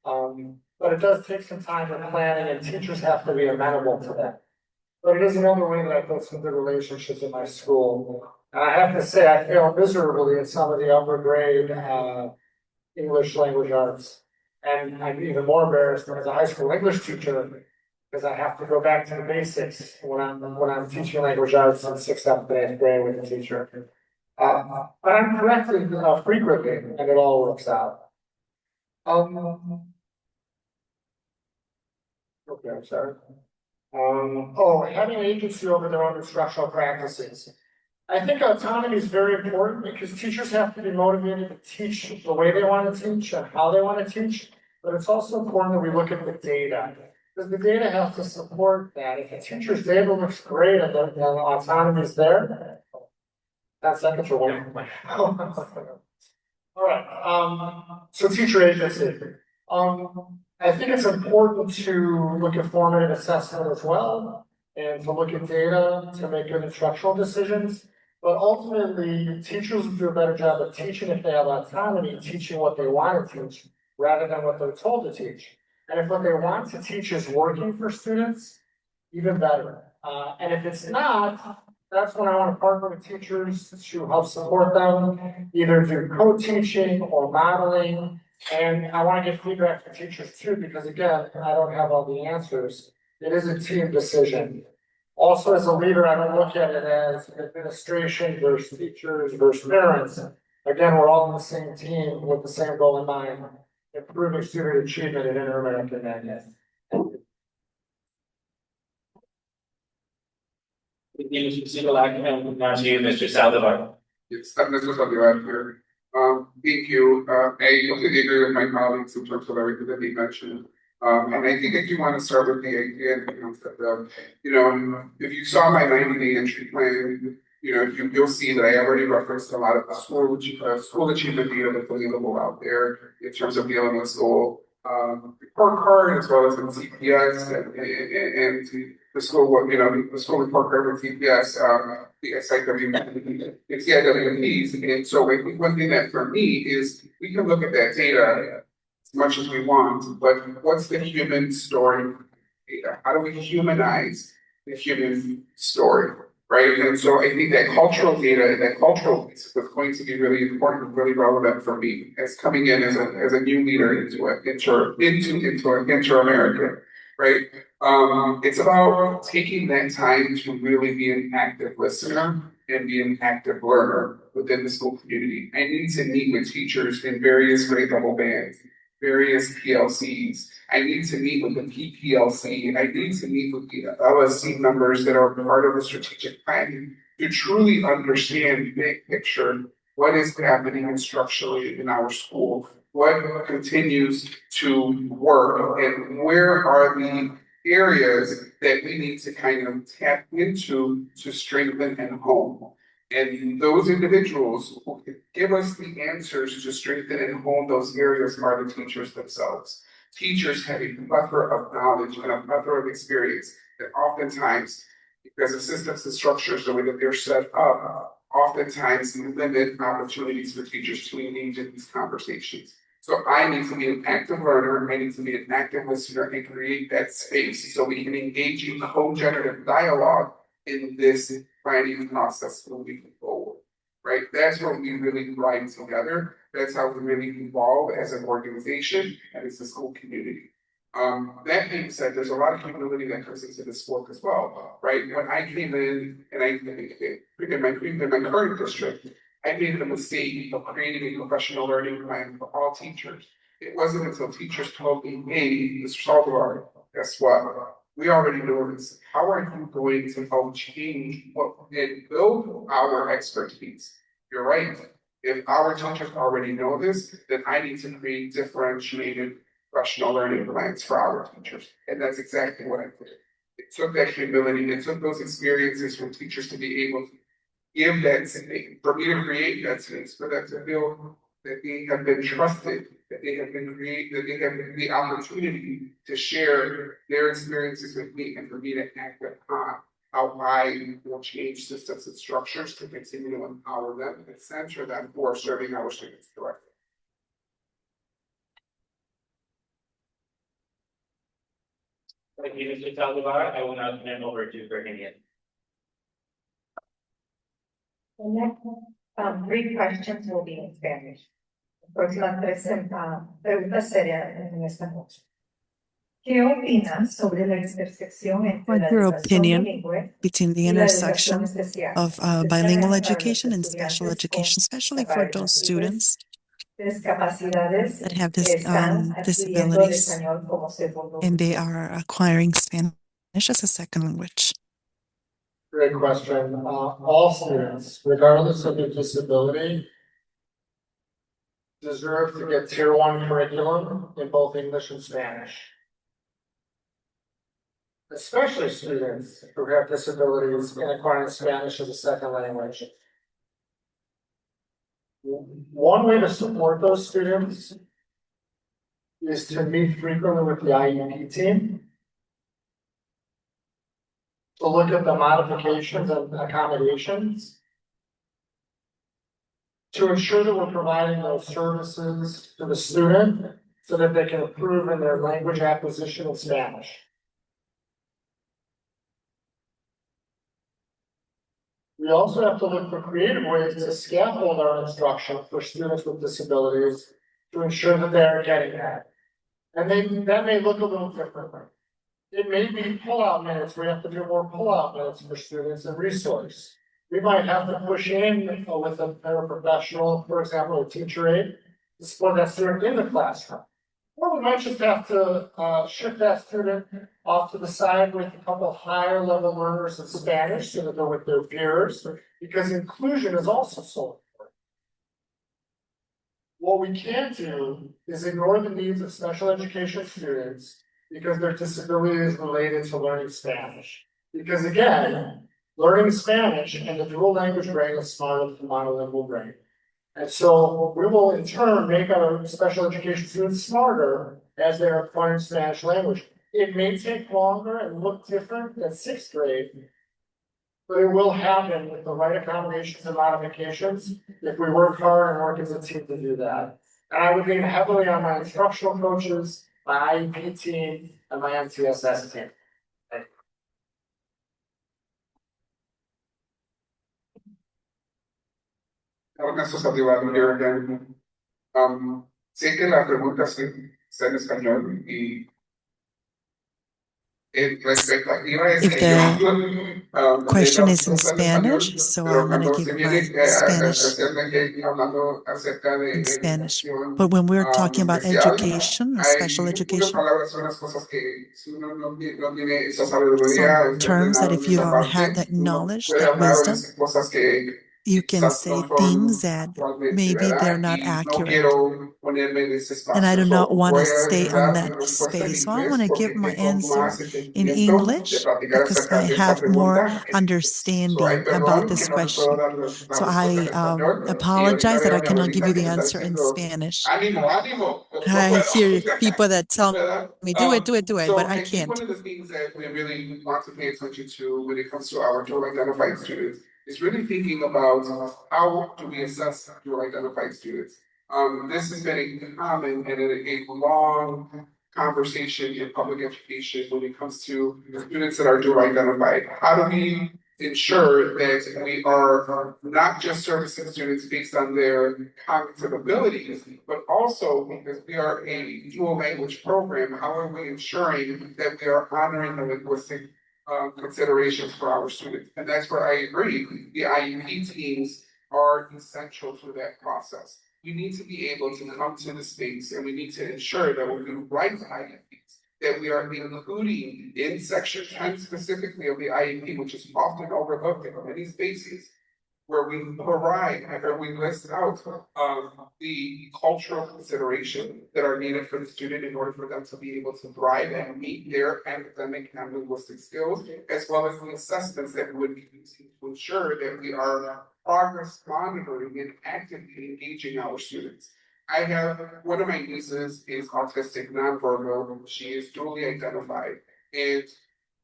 But it does take some time and planning and teachers have to be amenable to that. But it is another way that I built some good relationships in my school. And I have to say, I failed miserably in some of the upper grade English language arts. And I'm even more embarrassed as a high school English teacher because I have to go back to the basics when I'm teaching language arts in 6th, 7th, and 8th grade with a teacher. But I'm corrected frequently, and it all works out. Okay, I'm sorry. Having agency over their own instructional practices. I think autonomy is very important because teachers have to be motivated to teach the way they want to teach and how they want to teach. But it's also important that we look at the data because the data has to support that. If a teacher's data looks great and the autonomy is there, that's second for one. All right. So teacher agency. I think it's important to look at formative assessment as well and to look at data to make good instructional decisions. But ultimately, teachers will do a better job of teaching if they have autonomy, teaching what they want to teach rather than what they're told to teach. And if what they want to teach is working for students, even better. And if it's not, that's when I want to partner with teachers to help support them, either through co-teaching or modeling And I want to get feedback from teachers too, because again, I don't have all the answers. It is a team decision. Also, as a leader, I don't look at it as administration versus teachers versus parents. Again, we're all on the same team with the same goal in mind, improving student achievement in Inter-American Magnet. Thank you, Mr. Siegellak, and now to you, Mr. Saldivar. Yes, Ernesto Saldivar here. Thank you. I completely agree with my colleagues in terms of everything that they mentioned. And I think I do want to start with the idea and the concept of, if you saw my 90-day entry plan, you'll see that I already referenced a lot of the school achievement data that's available out there in terms of dealing with school report card as well as the CPS and the school, the school report card with CPS, the SIWP, the CIWPs. And so I think one thing that for me is we can look at that data as much as we want, but what's the human story data? How do we humanize the human story? Right. And so I think that cultural data, that cultural piece is going to be really important, really relevant for me as coming in as a new leader into Inter-American, right? It's about taking that time to really be an active listener and be an active learner within the school community. I need to meet with teachers in various grade level bands, various PLCs. I need to meet with the PPLC. I need to meet with the LSC members that are part of the strategic planning to truly understand big picture what is happening structurally in our school, what continues to work, and where are the areas that we need to kind of tap into to strengthen and hone. And those individuals who can give us the answers to strengthen and hone those areas are the teachers themselves. Teachers have a plethora of knowledge and a plethora of experience that oftentimes, because the systems and structures, the way that they're set up, oftentimes limit opportunities for teachers to engage in these conversations. So I need to be an active learner, I need to be an active listener and create that space so we can engage in co-generative dialogue in this planning process moving forward, right? That's what we really thrive together. That's how we really evolve as an organization and as a school community. That being said, there's a lot of humility that comes into this work as well, right? When I came in and in my current district, I made the mistake of creating a professional learning plan for all teachers. It wasn't until teachers told me, hey, Mr. Saldivar, guess what? We already know this. How are you going to help change and build our expertise? You're right. If our teachers already know this, then I need to create differentiated professional learning plans for our teachers. And that's exactly what I did. It took that humility, it took those experiences for teachers to be able to give that space, for me to create that space, for them to feel that they have been trusted, that they have been created, that they have the opportunity to share their experiences with me and for me to act upon how I will change systems and structures to continue to empower them and center them for serving our students directly. Thank you, Mr. Saldivar. I will now turn over to Virginia. The next, three questions will be in Spanish. Próximas tres preguntas serían en español. ¿Qué opinas sobre la intersección entre la What's your educación opinion bilingüe between the y la educación intersection especial? of bilingual education and special education, especially for those students Discapacidades that have que están adquiriendo el disabilities español como segundo and they are acquiring Spanish as a second language? Great question. All students, regardless of their disability, deserve to get Tier 1 curriculum in both English and Spanish. Especially students who have disabilities in acquiring Spanish as a second language. One way to support those students is to meet frequently with the IEP team to look at the modifications and accommodations to ensure that we're providing those services to the student so that they can improve in their language acquisition in Spanish. We also have to look for creative ways to scaffold our instruction for students with disabilities to ensure that they're getting that. And that may look a little differently. It may be pullout minutes, we have to do more pullout minutes for students and resource. We might have to push in with a paraprofessional, for example, a teacher aide, to support that student in the classroom. Or we might just have to shift that student off to the side with a couple higher level learners in Spanish so that they're with their peers, because inclusion is also so important. What we can't do is ignore the needs of special education students because their disability is related to learning Spanish. Because again, learning Spanish and the dual language brain is smarter than the monolingual brain. And so we will in turn make our special education students smarter as they're acquiring Spanish language. It may take longer and look different than sixth grade, but it will happen with the right accommodations and modifications if we work hard and work as a team to do that. And I would lean heavily on my instructional coaches, my IEP team, and my MTSS team. Ernesto Saldivar here again. Sé que la pregunta está en español y expectativa es If que the yo question is in no sé el español, Spanish, so pero I'm going to cuando give se my viene a Spanish hacerme que hablando acerca de in Spanish. educación But when we're talking about especial, education, hay special muchas education, palabras, son las cosas que si uno no tiene esa some sabiduría, ese terms that entrenado if en you esa don't have parte, that uno knowledge, puede that hablar o wisdom, decir cosas que you can quizás say no things son that actualmente, maybe they're ¿verdad? not Y no accurate. quiero ponerme en ese And I espacio. do not So, want to voy a stay on dar mi that respuesta en space. So I inglés want to give porque my tengo answer más in entendimiento de English platicar because I acerca de esta have more pregunta que en inglés. So, ay, understanding about perdón que this no les puedo question. dar la So respuesta en I español. Y ahorita apologize that veo I a mi cannot give abuelita you que the me está answer in diciendo, Spanish. ánimo, ánimo, pero no I hear puedo. people that tell ¿Verdad? me, do it, do it, do it, but So I I think one can't. of the things that we really want to pay attention to when it comes to our dual identified students is really thinking about how do we assess dual identified students. This has been a common and a long conversation in public education when it comes to students that are dual identified. How do we ensure that we are not just servicing students based on their cognitive abilities, but also because we are a dual language program, how are we ensuring that we are honoring the linguistic considerations for our students? And that's where I agree. The IEP teams are essential to that process. We need to be able to come to the space and we need to ensure that when we write IEPs, that we are including in section 10 specifically of the IEP, which is often overlooked in many spaces, where we provide or we list out the cultural considerations that are needed for the student in order for them to be able to thrive and meet their academic and linguistic skills, as well as the assessments that we would be using to ensure that we are progress monitoring and actively engaging our students. I have one of my nieces is autistic nonverbal. She is dually identified. And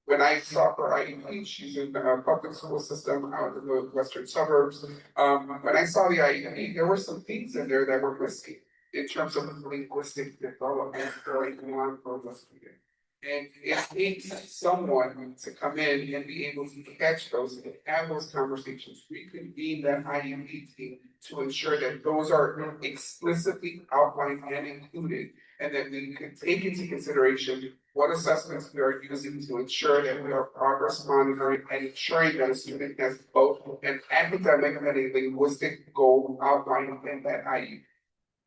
when I saw her IEP, she's in a public school system out in the western suburbs. When I saw the IEP, there were some things in there that were missing in terms of linguistic development for a nonverbal student. And it takes someone to come in and be able to catch those and have those conversations, reconvene that IEP team to ensure that those are explicitly outlined and included, and that we can take into consideration what assessments we are using to ensure that we are progress monitoring and ensuring that a student has both an academic and a linguistic goal outlined in that IEP.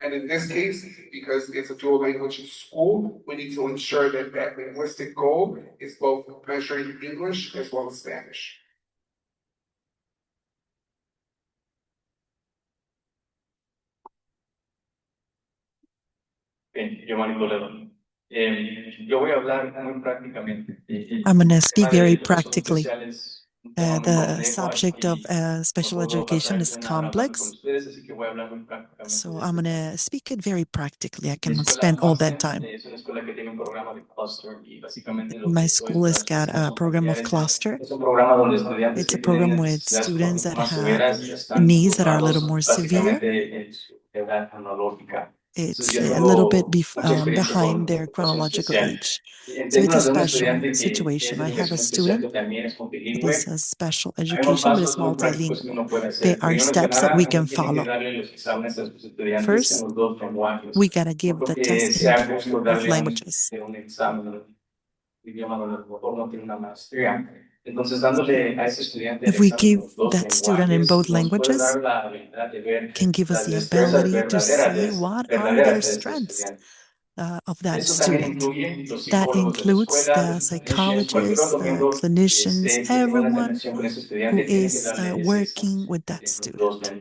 And in this case, because it's a dual language school, we need to ensure that that linguistic goal is both measuring English as well as Spanish. Giovani Toledo. Yo voy a hablar muy prácticamente. I'm going to speak very El tema de recursos practically. especiales, un tema muy The complejo subject of y special no puedo education pasar is una hora hablando con complex. ustedes, así que voy a hablar muy prácticamente So de I'm este going tema. to speak it very practically. I Mi cannot escuela spend all that Master time. es una escuela que tiene un programa de cluster y básicamente lo My que school has got a program of cluster. es un programa donde estudiantes It's que a tienen program with necesidades students that más have severas están needs that are a little situados more severe. básicamente en su edad cronológica. Entonces It's yo a little bit tengo mucha experiencia behind con their educación chronological especial. age. So it's a special situation. I have a student that is a special education, but is multilingual. There are steps that we can follow. First, we gotta give the test in both languages. If we give that student in both languages, can give us the ability to see what are their strengths of that student. That includes the psychologists, the clinicians, everyone who is working with that student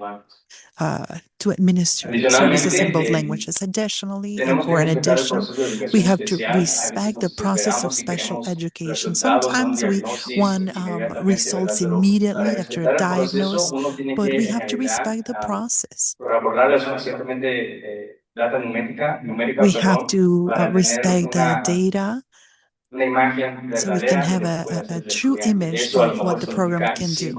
to administer services in both languages. Additionally, or in addition, we have to respect the process of special education. Sometimes we want results immediately after a diagnosis, but we have to respect the process. We have to respect the data so we can have a true image of what the program can do.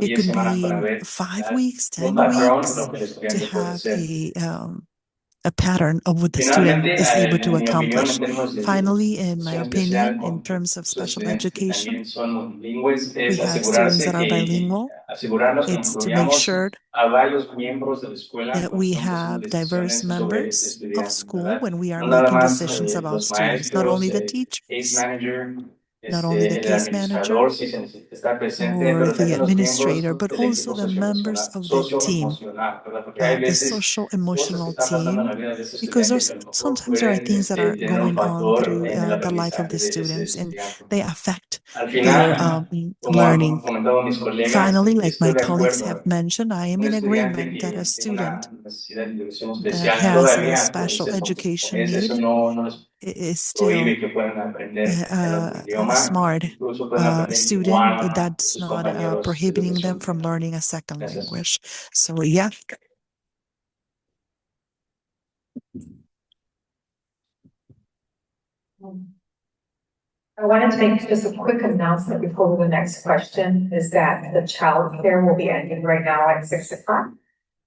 It could be 5 weeks, 10 weeks to have a pattern of what the student is able to accomplish. Finally, in my opinion, in terms of special education, we have students that are bilingual. It's to make sure that we have diverse members of school when we are making decisions about students, not only the teachers, not only the case manager or the administrator, but also the members of the team, the social emotional team, because sometimes there are things that are going on through the life of the students and they affect their learning. Finally, like my colleagues have mentioned, I am in agreement that a student that has a special education need is still a smart student. That's not prohibiting them from learning a second language. So yeah. I wanted to make just a quick announcement before the next question is that the child care will be ending right now at 6 o'clock.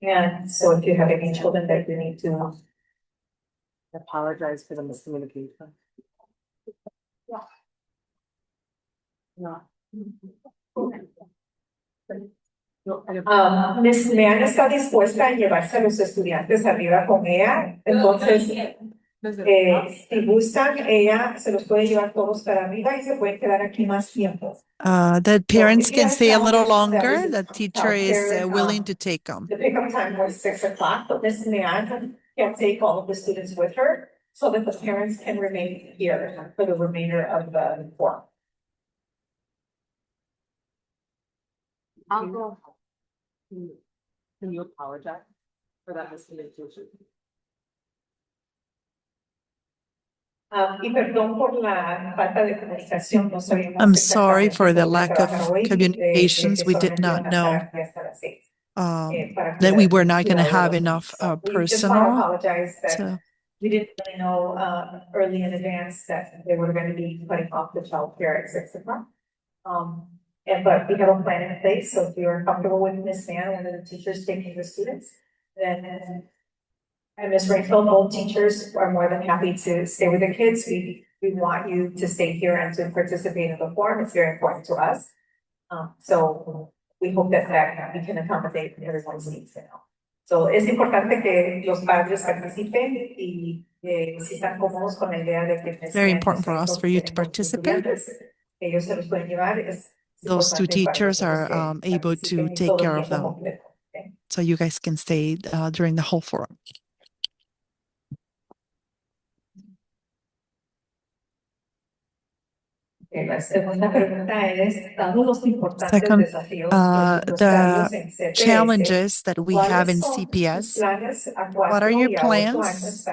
And so if you have any children that you need to apologize for the miscommunication. No. Miss Mean está dispuesta a llevarse a los estudiantes arriba con ella. Entonces, si gustan, ella se los puede llevar todos para arriba y se pueden quedar aquí más tiempo. The parents can stay a little longer. The teacher is willing to take them. The pickup time was 6 o'clock, but Miss Mean can take all of the students with her so that the parents can remain here for the remainder of the form. I'll go. Can you apologize for that miscommunication? Y perdón por la falta de comunicación, no sabíamos. I'm sorry for the lack of communications. We did not know that we were not going to have enough personal. So. We didn't really know early in advance that they were going to be cutting off the child care at 6 o'clock. But we have a plan in place, so if you're comfortable with Miss Mann, one of the teachers taking the students, then and Ms. Rainfield, both teachers are more than happy to stay with the kids. We want you to stay here and to participate in the forum. It's very important to us. So we hope that we can accommodate everyone's needs now. So es importante que los padres participen y si están cómodos con la idea de que very important for us for you to participate. Ellos se los pueden llevar. Those two teachers are able to take care of them. So you guys can stay during the whole forum. Second, the challenges that we have in CPS. What are your plans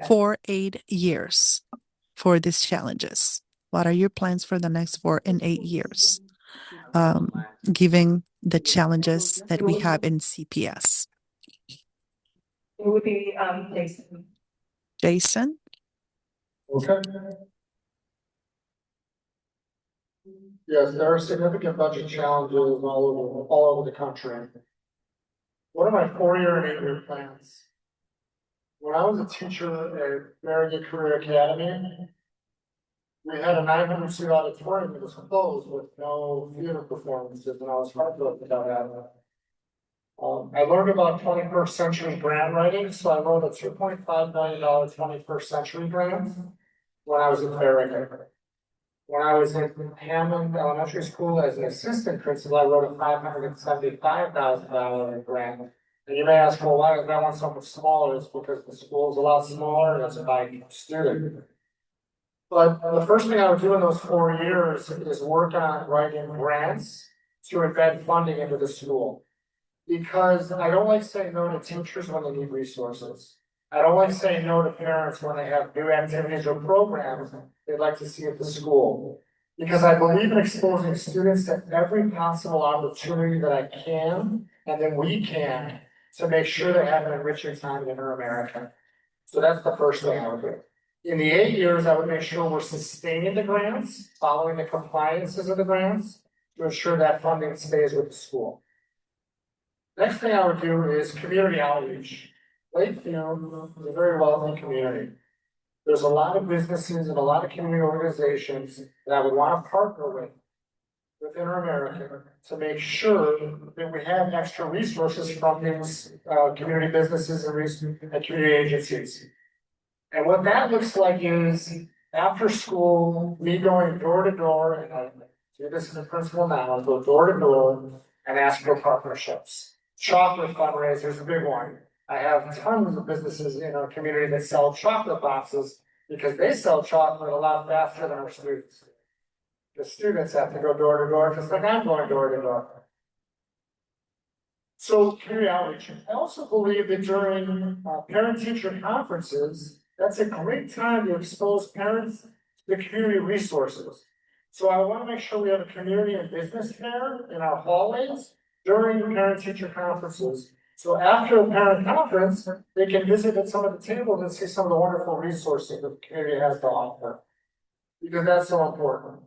for 8 years for these challenges? What are your plans for the next 4 and 8 years, given the challenges that we have in CPS? It would be Jason. Jason? Okay. Yes, there are significant budget challenges all over the country. What are my 4-year and 8-year plans? When I was a teacher at Very Good Career Academy, we had a 900-seat auditorium that was closed with no theater performances, and I was heartbroken about that. I learned about 21st century grant writing, so I wrote a $2.5 million 21st century grant when I was in Farragut. When I was in Hammond Elementary School as an assistant principal, I wrote a $575,000 grant. And you may ask, well, why is that one so much smaller? It's because the school is a lot smaller and it's by student. But the first thing I would do in those 4 years is work on writing grants to embed funding into the school. Because I don't like saying no to teachers when they need resources. I don't like saying no to parents when they have new activities or programs they'd like to see at the school. Because I believe in exposing students to every possible opportunity that I can, and then we can, to make sure they have an enriching time in Inter-America. So that's the first thing I would do. In the 8 years, I would make sure we're sustaining the grants, following the compliances of the grants, to ensure that funding stays with the school. Next thing I would do is community outreach. Lakefield is a very wealthy community. There's a lot of businesses and a lot of community organizations that I would want to partner with Inter-America to make sure that we have extra resources from these community businesses and community agencies. And what that looks like is after school, me going door to door, and I do this as a principal now, I go door to door and ask for partnerships. Chocolate fundraiser is a big one. I have tons of businesses in our community that sell chocolate boxes because they sell chocolate a lot faster than our students. The students have to go door to door, just like I'm going door to door. So community outreach. I also believe that during parent-teacher conferences, that's a great time to expose parents to the community resources. So I want to make sure we have a community and business fair in our hallways during parent-teacher conferences. So after a parent conference, they can visit at some of the tables and see some of the wonderful resources that the community has to offer. Because that's so important.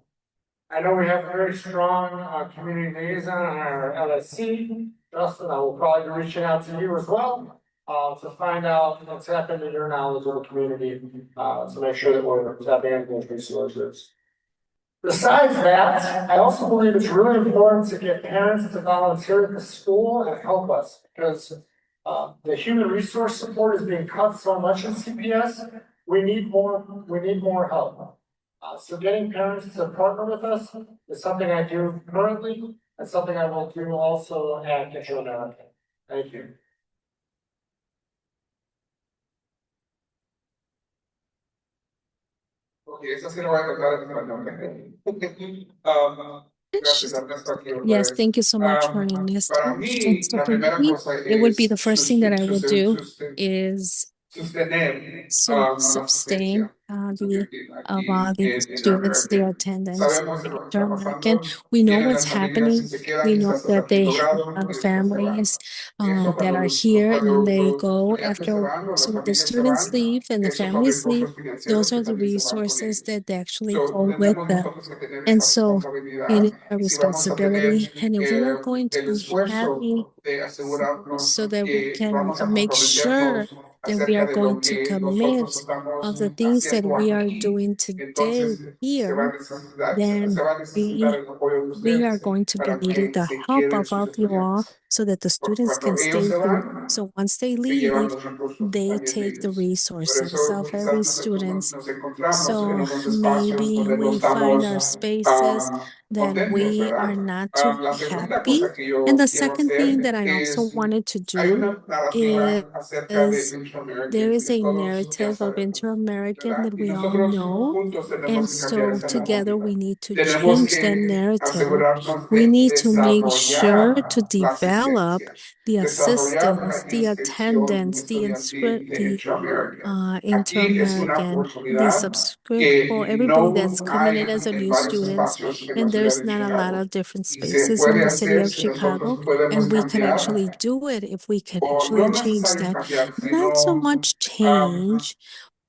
I know we have a very strong community liaison on our LSC. Justin, I will probably be reaching out to you as well to find out what's happened in your knowledge of the community to make sure that we're tapping into those resources. Besides that, I also believe it's really important to get parents to volunteer at the school and help us because the human resource support is being cut so much in CPS. We need more help. So getting parents to partner with us is something I do currently and something I will do also at Inter-America. Thank you. Okay, esa sí la voy a contar en español. Gracias, Ernesto, aquí otra Yes, vez. thank you so much for Ernesto. Para mí, And so la for primera me, cosa it would be es the first thing that I would do is sostener la sustain asistencia the of aquí the en students, their Inter-American. attendance Sabemos lo que está Inter-American. pasando. We know Tienen what's las familias y happening. se quedan We know quizás hasta that el they quinto grado have y después se van. families Eso that cuando are here and then they los go estudiantes se after. van o las So when the familias se students van, leave and the esos son families leave, recursos financieros those que are the también se van con resources ellos. that they actually So, go with tenemos them. nosotros que tener And esa so it responsabilidad is a y si vamos a tener responsibility. And if we are going to el be esfuerzo having de asegurarnos so that we que can vamos a make sure comprometernos that we acerca are de lo going to que nosotros commit estamos of the things that haciendo we are aquí, doing today entonces here, se then va a necesitar we el apoyo de we are ustedes going to be para needing que the se help queden of sus all of you all estudiantes. so that the Porque students can cuando ellos stay se here. van, So once they se llevan leave, los recursos they también de take the ellos. Por resources eso of every quizás student. nos encontramos en So unos espacios maybe donde no we find estamos our spaces that contentos, we are ¿verdad? not too La segunda happy. cosa que And yo the quiero second thing hacer that I also es, wanted to hay do una narrativa acerca de is there Inter-American is que a todos ya narrative of sabemos, Inter-American ¿verdad? that Y we all nosotros know. juntos tenemos And que cambiar so esa together narrativa. we need to Tenemos change that que narrative. asegurarnos We de need to make sure to desarrollar la develop asistencia, the desarrollar assistance, la the inspección attendance, the estudiantil de Inter-American. Aquí es una Inter-American, the oportunidad subscript for que everybody that's no coming hay in as a en new varios students. espacios en la And ciudad there's de not a lot Chicago. of different Y se spaces in puede the city hacer of si nosotros Chicago. podemos And we can cambiar, actually do it if we can o actually no change necesario that. cambiar, Not so sino much change,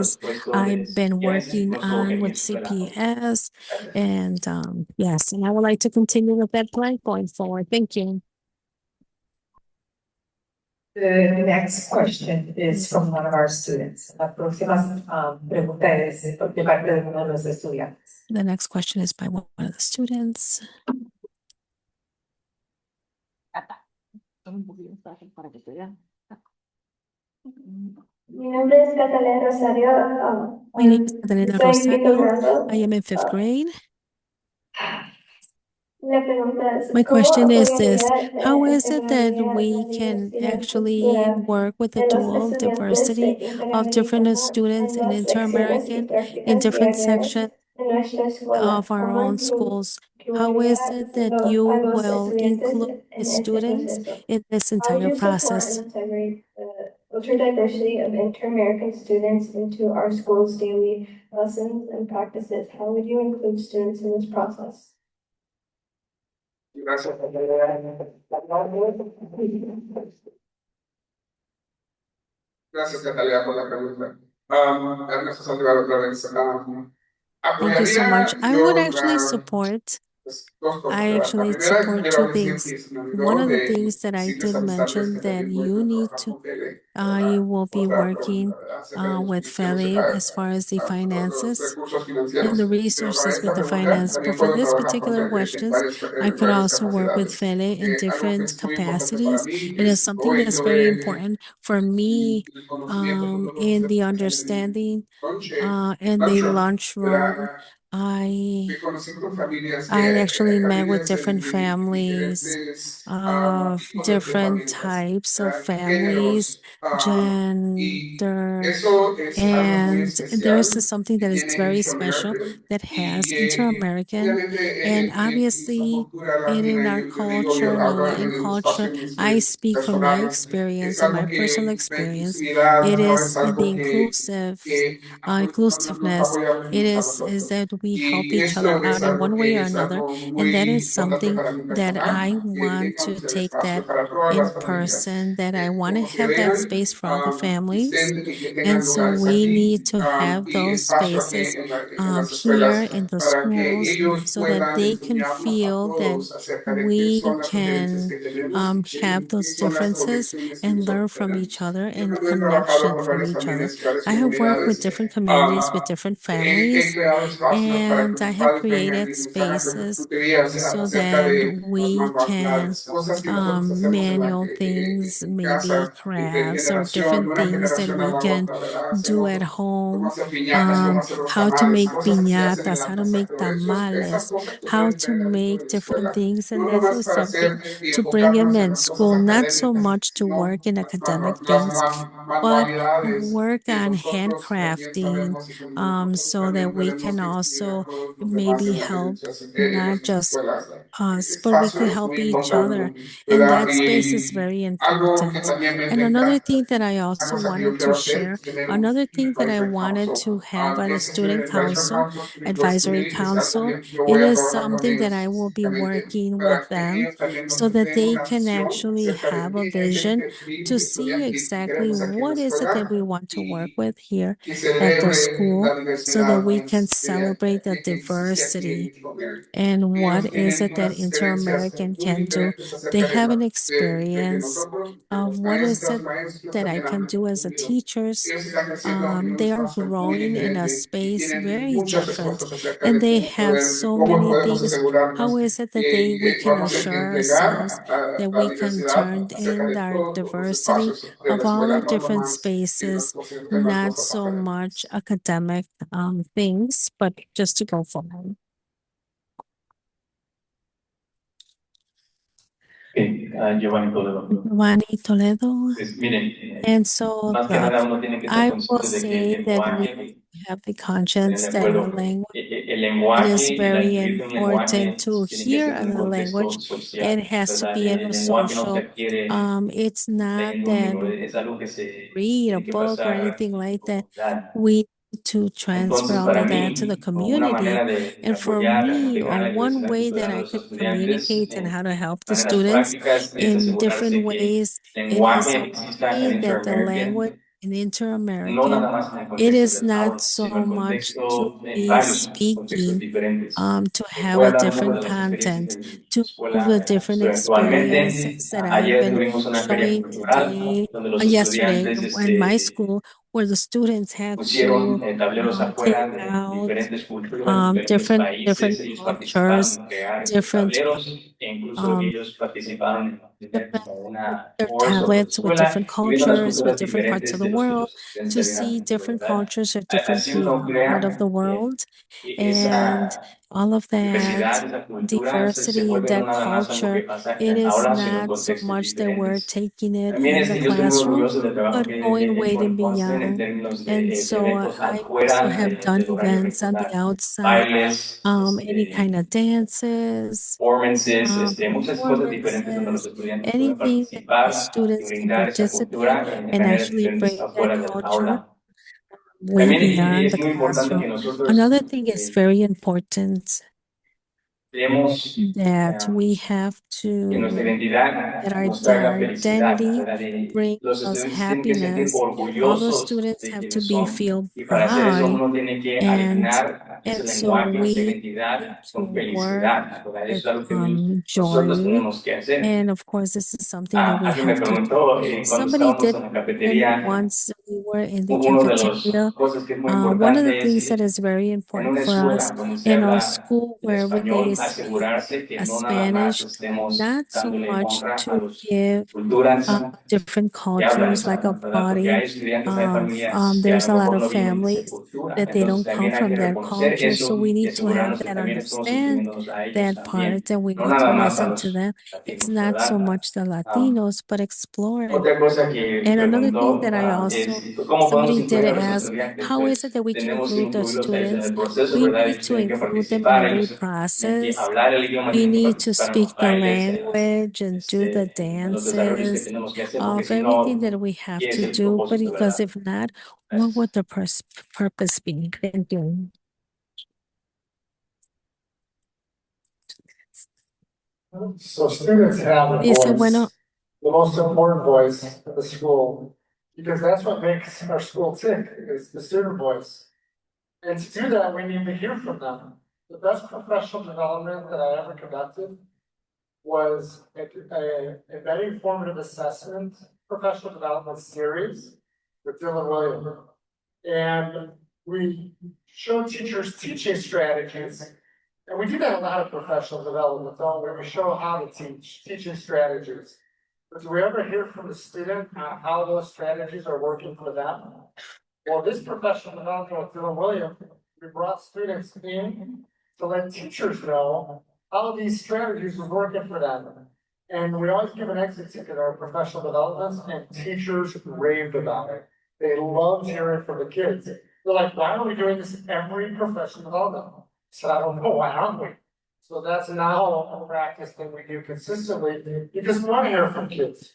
as I've been working on with CPS. And yes, and I would like to continue with that plan going forward. Thank you. The next question is from one of our students. La próxima pregunta es de parte de uno de los estudiantes. The next question is by one of the students. Mi nombre es Catalina Rosario. My name is Catalina Estoy en quinto Rosario. grado. I am in fifth grade. La pregunta es, My ¿cómo question is this: apoyaría how la is it that economía de we la can diversidad actually cultural work with the de los dual estudiantes diversity of different interamericana students en and las lecciones y inter-American in prácticas different diarias sections en nuestra escuela? of our ¿Cómo own schools? How incluiría is it that you a los will estudiantes include the en este students proceso? in this How would entire you support process? and integrate the cultural diversity of inter-American students into our school's daily lessons and practices? How would you include students in this process? Gracias. Gracias, Catalina, por la pregunta. Ernesto Saldivar otra vez. Thank you so much. Apoyaría I would yo actually support dos cosas, I ¿verdad? La actually primera es que support two quiero decir things. que se me One olvidó of the de things that I decirles did a mis mention que that también voy you a need trabajar to, con Fede, I ¿verdad? will be Otra working pregunta, ¿verdad? Acerca de with que no Feli sepa as far as the los finances recursos and the financieros. Pero para resources with esta the pregunta finance. But también for puedo this trabajar con particular Fede questions, I en could varias also work with capacidades. Feli in Algo que different es muy importante para capacities. mí It is es something hoy that's very tuve important for me el conocimiento de todos los in the estudiantes en understanding lunch, in the lunchroom, lunchroom. ¿verdad? I De conocer con familias, I actually met with familias different de families diferentes of tipos de different familias, types of families, géneros, y gender, eso es algo muy and there's especial something que that is tiene very Inter special American that has y inter-American. obviamente And en nuestra obviously, cultura and in latina, our yo digo, yo culture, in our hablo Latin en el espacio culture, I speak from my personal, es experience and algo my personal que la experience. inclusividad It no es is the algo que nos inclusiveness. apoyamos It unos a los is otros. that we help Y each other esto es out in algo one way que or es another. algo And that muy is importante something para mi that I personal, que want to tengamos el take espacio that para todas in las familias, person, that I want to como se have that vean, space for all the que families. estén y que And tengan so lugares we need aquí, to have y those espacio aquí spaces en las here escuelas in the para que schools ellos so that puedan they can enseñarnos a feel that todos acerca de qué we son las diferencias can que tenemos y have qué those son las differences conexiones que and learn nosotros from each tenemos. other Yo and también he trabajado connection con from varias each other. familias y varias I have worked with comunidades. different communities, with Ah, different he families, creado espacios para que and I los have padres vengan created y nos hagan spaces tutorías so acerca that de we can las cosas que nosotros hacemos manual things, en maybe casa, de crafts or generación, de different una things that generación a we la can otra, ¿verdad? do at Hacemos cómo home, hacer piñatas, cómo hacer los how to tamales, make cosas que se hacen en piñatas, la how to casa, make pero esas tamales, cosas se how pueden to traer adentro make de la different escuela, things. no And that nomás is para something hacer y to bring them enfocarnos en in las cosas school, not so académicas, much to sino work in academic things, but work que on nosotros también handcrafting, sabemos y que nosotros so that también we tenemos can que enseñar a also todos los demás maybe en help en not nuestras just escuelas. us, but we Espacio could es help muy each other. importante, And ¿verdad? that space is very Algo que important. también me And another encanta, thing that I una also cosa que yo wanted to quiero hacer share, es tener another un thing that I advisory wanted council. to have on a Ese es el student advisory council, council with los advisory communities, algo council, que yo it voy a is trabajar con something that I ellos will be específicamente working with para que them ellos también nos so that den they una can visión actually acerca de have a qué es lo vision que vivimos to y see estudiamos y exactly queremos aquí en la what is it that escuela we want to work with here que at the celebre school la so that diversidad we can celebrate the que existe aquí en diversity Latinoamérica. and what Ellos is tienen it that unas experiencias Inter-American muy can do. diferentes They acerca have an de que experience nosotros, que of los what is maestras, it maestros that I también can han do as a aprendido. teachers. Ellos están creciendo en un They are espacio muy growing in a diferente y space tienen very muchas different, respuestas acerca and de they have so cómo many podemos things. How asegurarnos is it that que we can podamos assure ourselves entregar that la we can diversidad turn acerca in de our todos los diversity espacios de la of all escuela, the no different nomás spaces, en las not cosas so much académicas. academic things, but just to go forward. Giovanni Toledo. Giovanni Toledo. Pues miren, And so más que nada uno tiene que estar I will consciente de que el say that we lenguaje, have the de conscience that our acuerdo, language, el it lenguaje is y la very incluir un important lenguaje to tiene que hear ser en un other contexto language. It social, has to ¿verdad? be in El a lenguaje no se social. adquiere It's not leyendo un that libro, es algo que se read a tiene que book or pasar anything like that. comunidad. We need to transfer Entonces, all para of that to the mí, una community. manera de And for apoyar, de me, or integrar la one diversidad way that cultural de I los could estudiantes communicate and how to help the maneras students prácticas es in different asegurarse que ways, el it is lenguaje exista en only that the language Inter-American, in no nada Inter-American, más en el it contexto is del not aula, sino so en much to contexto, en be varios contextos speaking, diferentes. to Les have voy a a dar un poco de different las experiencias content, de mi to have escuela a en la que different estoy actualmente. experiences that I've Ayer been tuvimos una feria showing cultural today, donde los yesterday estudiantes in my school. where the students had Pusieron to tableros take afuera de out diferentes culturas, diferentes different países. Ellos participaron cultures, en crear estos different tableros e incluso um, ellos participaron en tener different como una their tour sobre su tablets with escuela different y viendo las cultures, with culturas different parts of diferentes the de world, los estudiantes to también see adentro, different ¿verdad? cultures of Ha different sido uno part of crea the world, and esa all of that diversidad, esa cultura se diversity, vuelve no that nada más algo que culture. pasa en It el is aula, sino en not so contextos much that we're diferentes. taking it También in the yo estoy muy classroom, orgulloso del trabajo but que going he way hecho and en beyond. términos And de so eventos I also afuera have done del horario events on the regular, outside, bailes, any kind of dances, performances, muchas cosas diferentes donde los performances, estudiantes pueden anything that the participar y students can brindar esa participate cultura de and maneras actually diferentes bring that afuera del culture aula. way También beyond es the muy importante classroom. que nosotros Another thing is very important demos that we have que nuestra to, that identidad our, nos that traiga our felicidad, identity ¿verdad? brings Los us estudiantes tienen que sentir happiness. All the orgullosos students de have to quienes be son feel y para hacer eso pride, uno tiene que and alinear ese so lenguaje, esa we need identidad to con work felicidad, ¿verdad? Eso with es algo que nosotros joy. tenemos que hacer. And of course, this is something that we Alguien me have to do. preguntó cuando Somebody estábamos did en la mention cafetería, once we were in the uno de las cafeteria. cosas que es muy One of the importante es things that is very en important una for us escuela donde se in our habla school, el wherever they español, speak asegurarse que a no nada más Spanish, estemos not so dándole much honra a to las give culturas different que hablan cultures, like a español, ¿verdad? Porque party hay estudiantes, hay of, familias que a there's lo a lot mejor of no vienen de esa families cultura. that they Entonces don't come también hay from que that reconocer culture. So eso we y need to have asegurarnos que that también estamos understand incluyéndonos a ellos that también, part, and we no need to nada más a listen to los them. It's latinos, not so ¿verdad? much the Latinos, but explore it. Otra cosa que And another thing preguntó that I es also, cómo podemos somebody did incluir a los ask, estudiantes. how is it Pues that we can tenemos que include the incluirlos a ellos en students? el proceso, We ¿verdad? need Ellos to tienen que include them in participar, every ellos tienen que process. hablar el idioma, We tienen que need to participar en speak los the bailes, language and do the en los desarrollos que dances tenemos que hacer, porque of si everything no, that we have ¿qué es to el do. But propósito, because verdad? if not, what would the purpose be? Thank you. So students have a Dice, bueno, voice, the most important voice of the school, because that's what makes our school tick, is the student voice. And to do that, we need to hear from them. The best professional development that I ever conducted was a very informative assessment, professional development series with Dylan Williams. And we show teachers teaching strategies. And we do that in a lot of professional development, don't we? We show how to teach, teaching strategies. But do we ever hear from the student how those strategies are working for them? Well, this professional development with Dylan Williams, we brought students in to let teachers know how these strategies was working for them. And we always give an exit ticket at our professional developments, and teachers raved about it. They loved hearing from the kids. They're like, why are we doing this every professional development? So I don't know, why aren't we? So that's now a practice that we do consistently because we want to hear from kids.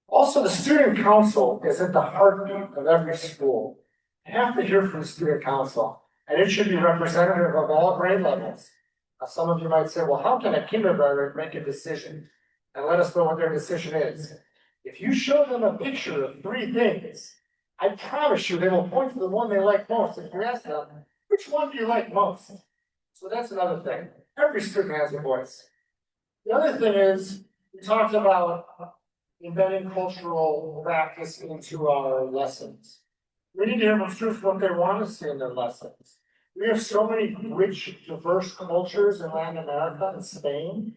Also, the student council is at the heartbeat of every school. You have to hear from the student council, and it should be representative of all grade levels. Now, some of you might say, well, how can a kindergartner make a decision? And let us know what their decision is. If you show them a picture of three things, I promise you they will point to the one they like most. If you ask them, which one do you like most? So that's another thing. Every student has a voice. The other thing is, we talked about embedding cultural practice into our lessons. We need to hear from students what they want to see in their lessons. We have so many rich, diverse cultures in Latin America and Spain.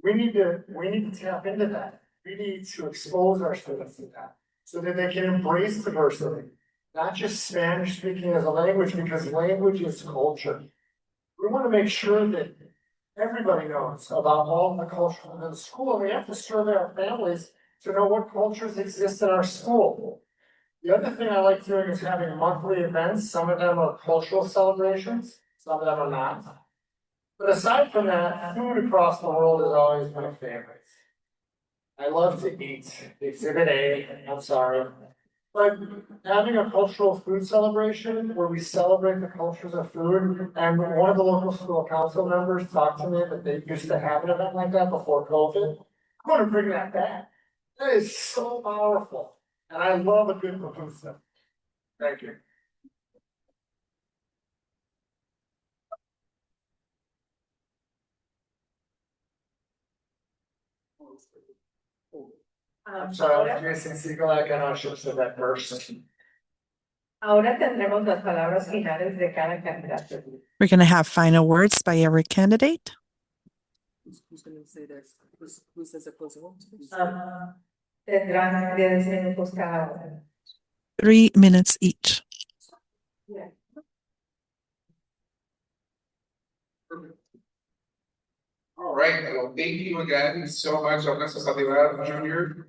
We need to tap into that. We need to expose our students to that so that they can embrace diversity, not just Spanish speaking as a language, because language is culture. We want to make sure that everybody knows about all the cultures in the school, and we have to survey our families to know what cultures exist in our school. The other thing I like doing is having monthly events. Some of them are cultural celebrations, some of them are not. But aside from that, food across the world is always my favorite. I love to eat. Exhibit A, I'm sorry. But having a cultural food celebration where we celebrate the cultures of food, and one of the local school council members talked to me that they used to have an event like that before COVID. I want to bring that back. That is so powerful, and I love a good food stuff. Thank you. I'm sorry, Jason Siegellak, I know I should have said that first. Ahora tendremos las palabras finales de cada candidato. We're going to have final words by every candidate. Tendrán 10 minutos cada uno. 3 minutes each. All right, well, thank you again so much, Ernesto Saldivar Jr.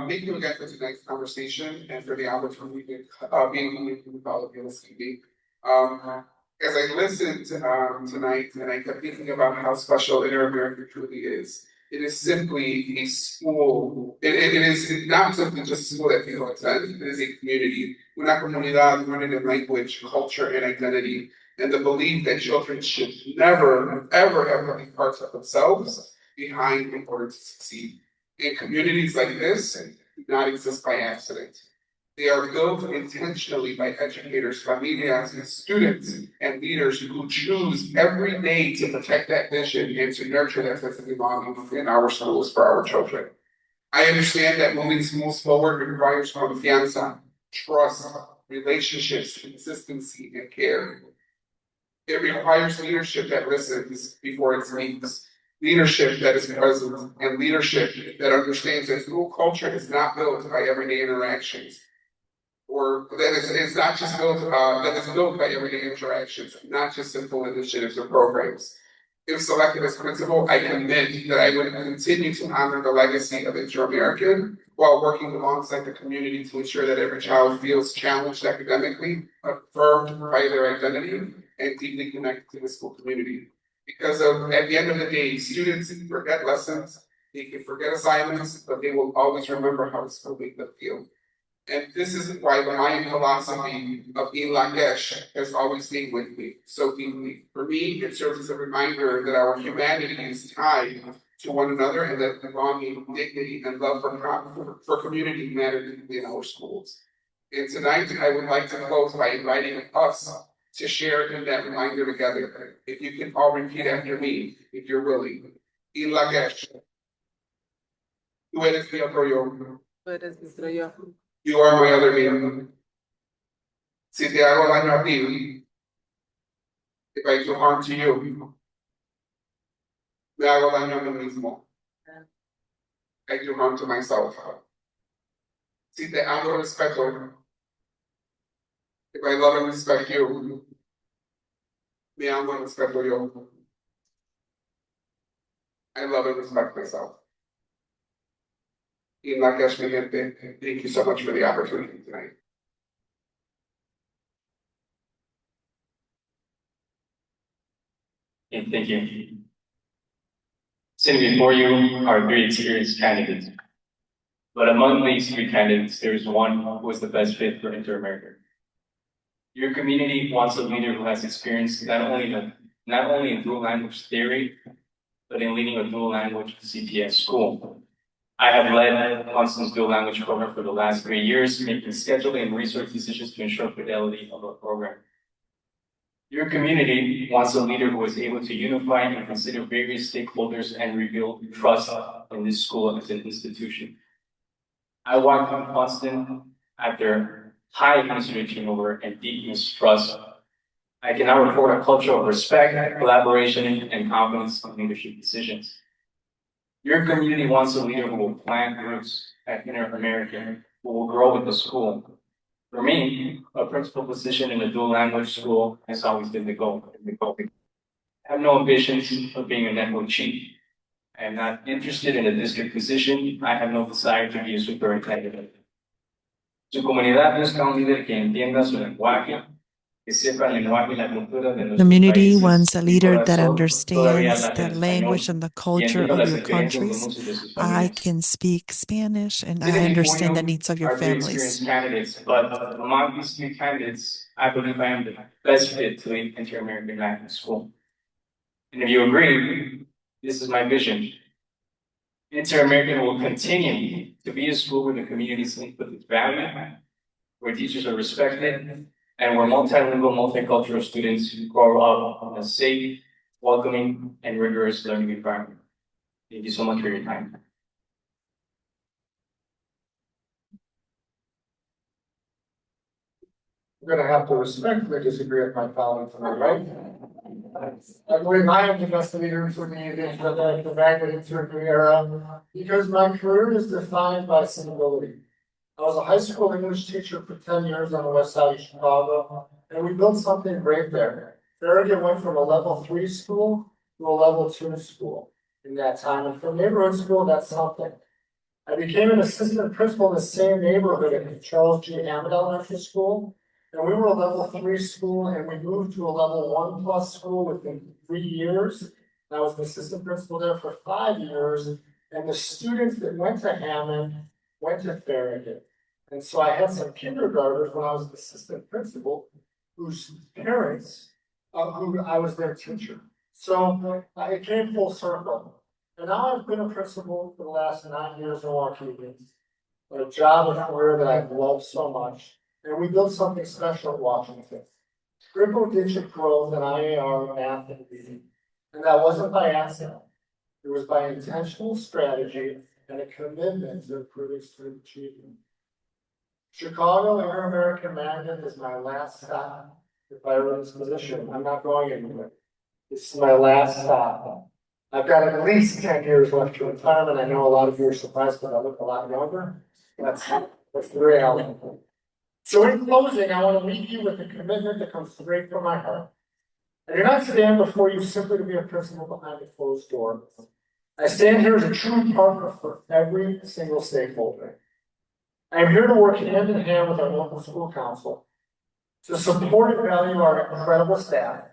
Thank you again for tonight's conversation and for the opportunity to being with all of you this evening. As I listened tonight, and I kept thinking about how special Inter-America truly is. It is simply a school. It is not simply just a school that people attend. It is a community, una comunidad rooted in language, culture, and identity, and the belief that children should never, ever have any parts of themselves behind in order to succeed. And communities like this do not exist by accident. They are built intentionally by educators, familias, and students, and leaders who choose every day to protect that vision and to nurture that sense of belonging in our schools for our children. I understand that moving schools forward requires confianza, trust, relationships, consistency, and care. It requires leadership that listens before it speaks, leadership that is present, and leadership that understands that school culture is not built by everyday interactions, or that it's not just built, that is built by everyday interactions, not just simple initiatives or programs. If selected as principal, I commit that I would continue to honor the legacy of Inter-American while working alongside the community to ensure that every child feels challenged academically, affirmed by their identity, and deeply connected to the school community. Because at the end of the day, students forget lessons, they can forget assignments, but they will always remember how school made them feel. And this is why the Mayan philosophy of In Lakesh has always stayed with me so deeply. For me, it serves as a reminder that our humanity is tied to one another and that belonging, dignity, and love for community matter deeply in our schools. And tonight, I would like to close by inviting us to share in that reminder together. If you can all repeat after me, if you're willing. In Lakesh. Tú eres mi otro yo. You are my other me. Si te hago daño a ti, if I do harm to you, me hago daño a mí mismo. I do harm to myself. Si te amo respeto, if I love and respect you, me amo and respeto yo. I love and respect myself. In la cash, mi gente, thank you so much for the opportunity tonight. Okay, thank you. Sitting before you are 3 experienced candidates. But among these 3 candidates, there is one who is the best fit for Inter-America. Your community wants a leader who has experience not only in dual language theory, but in leading a dual language CPS school. I have led Constance dual language program for the last 3 years, making scheduling and resource decisions to ensure fidelity of our program. Your community wants a leader who is able to unify and consider various stakeholders and rebuild trust in this school as an institution. I walked in Constance after high administrative turnover and deep mistrust. I can now report a culture of respect, collaboration, and confidence in leadership decisions. Your community wants a leader who will plant roots at Inter-American, who will grow with the school. For me, a principal position in a dual language school has always been the goal. I have no ambitions of being a network chief. I am not interested in a district position. I have no desire to be a superintendent. Su comunidad busca un líder que entienda su lenguaje, que sepa el lenguaje y la cultura de nuestros Community países. wants a Mi leader that corazón todavía understands late the en language español and the y culture entiendo of las your experiencias de countries. muchos de sus I familias. can speak Spanish and I Sitting before understand the you needs of your are 3 families. experienced candidates, but among these 3 candidates, I believe I am the best fit to lead Inter-American Magnet School. And if you agree, this is my vision. Inter-American will continue to be a school where the community is linked with its value, where teachers are respected, and where multilingual, multicultural students grow up in a safe, welcoming, and rigorous learning environment. Thank you so much for your time. I'm gonna have to respectfully disagree with my colleague to my right. I believe I am the best leader for the magnet circuit era because my career is defined by civility. I was a high school English teacher for 10 years on the west side of Chicago, and we built something great there. Farragut went from a level 3 school to a level 2 school in that time, and from neighborhood school, that's something. I became an assistant principal in the same neighborhood at Charles G. Hammond Elementary School. And we were a level 3 school, and we moved to a level 1+ school within 3 years. I was the assistant principal there for 5 years, and the students that went to Hammond went to Farragut. And so I had some kindergartners when I was the assistant principal, whose parents, who I was their teacher. So it came full circle. And now I've been a principal for the last 9 years in Waukegan, a job and career that I've loved so much. And we built something special at Washington. Triple-digit growth in IAR, math, and reading. And that wasn't by accident. It was by intentional strategy and a commitment to improving student achievement. Chicago Inter-American Magnet is my last stop. If I were in this position, I'm not going anywhere. This is my last stop. I've got at least 10 years left to retirement. I know a lot of you are surprised that I look a lot younger. That's the reality. So in closing, I want to leave you with a commitment that comes straight from my heart. I do not stand before you simply to be a principal behind a closed door. I stand here as a true partner for every single stakeholder. I am here to work hand in hand with our local school council to support and value our incredible staff,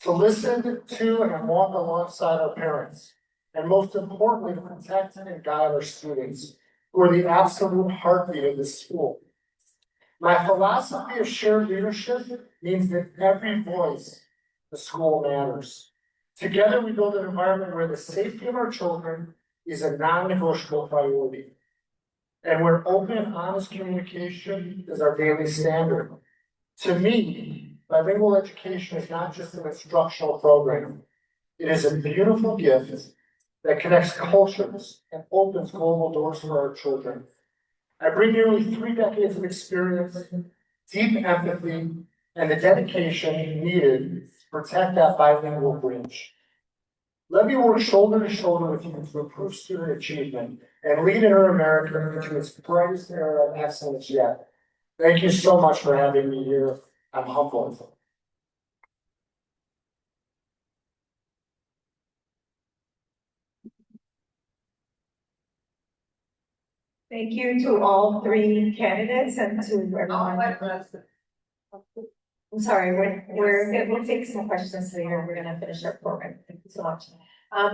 to listen to and walk alongside our parents, and most importantly, to protect and guide our students, who are the absolute heartbeat of this school. My philosophy of shared leadership means that every voice in the school matters. Together, we build an environment where the safety of our children is a non-negotiable priority, and where open, honest communication is our daily standard. To me, bilingual education is not just an instructional program. It is a beautiful gift that connects cultures and opens global doors for our children. I bring nearly 3 decades of experience, deep empathy, and the dedication needed to protect that bilingual bridge. Let me work shoulder to shoulder with you to improve student achievement and lead Inter-America into its brightest era of excellence yet. Thank you so much for having me here. I'm humbled. Thank you to all 3 candidates and to everyone. I'm sorry, we'll take some questions later. We're gonna finish our program. Thank you so much.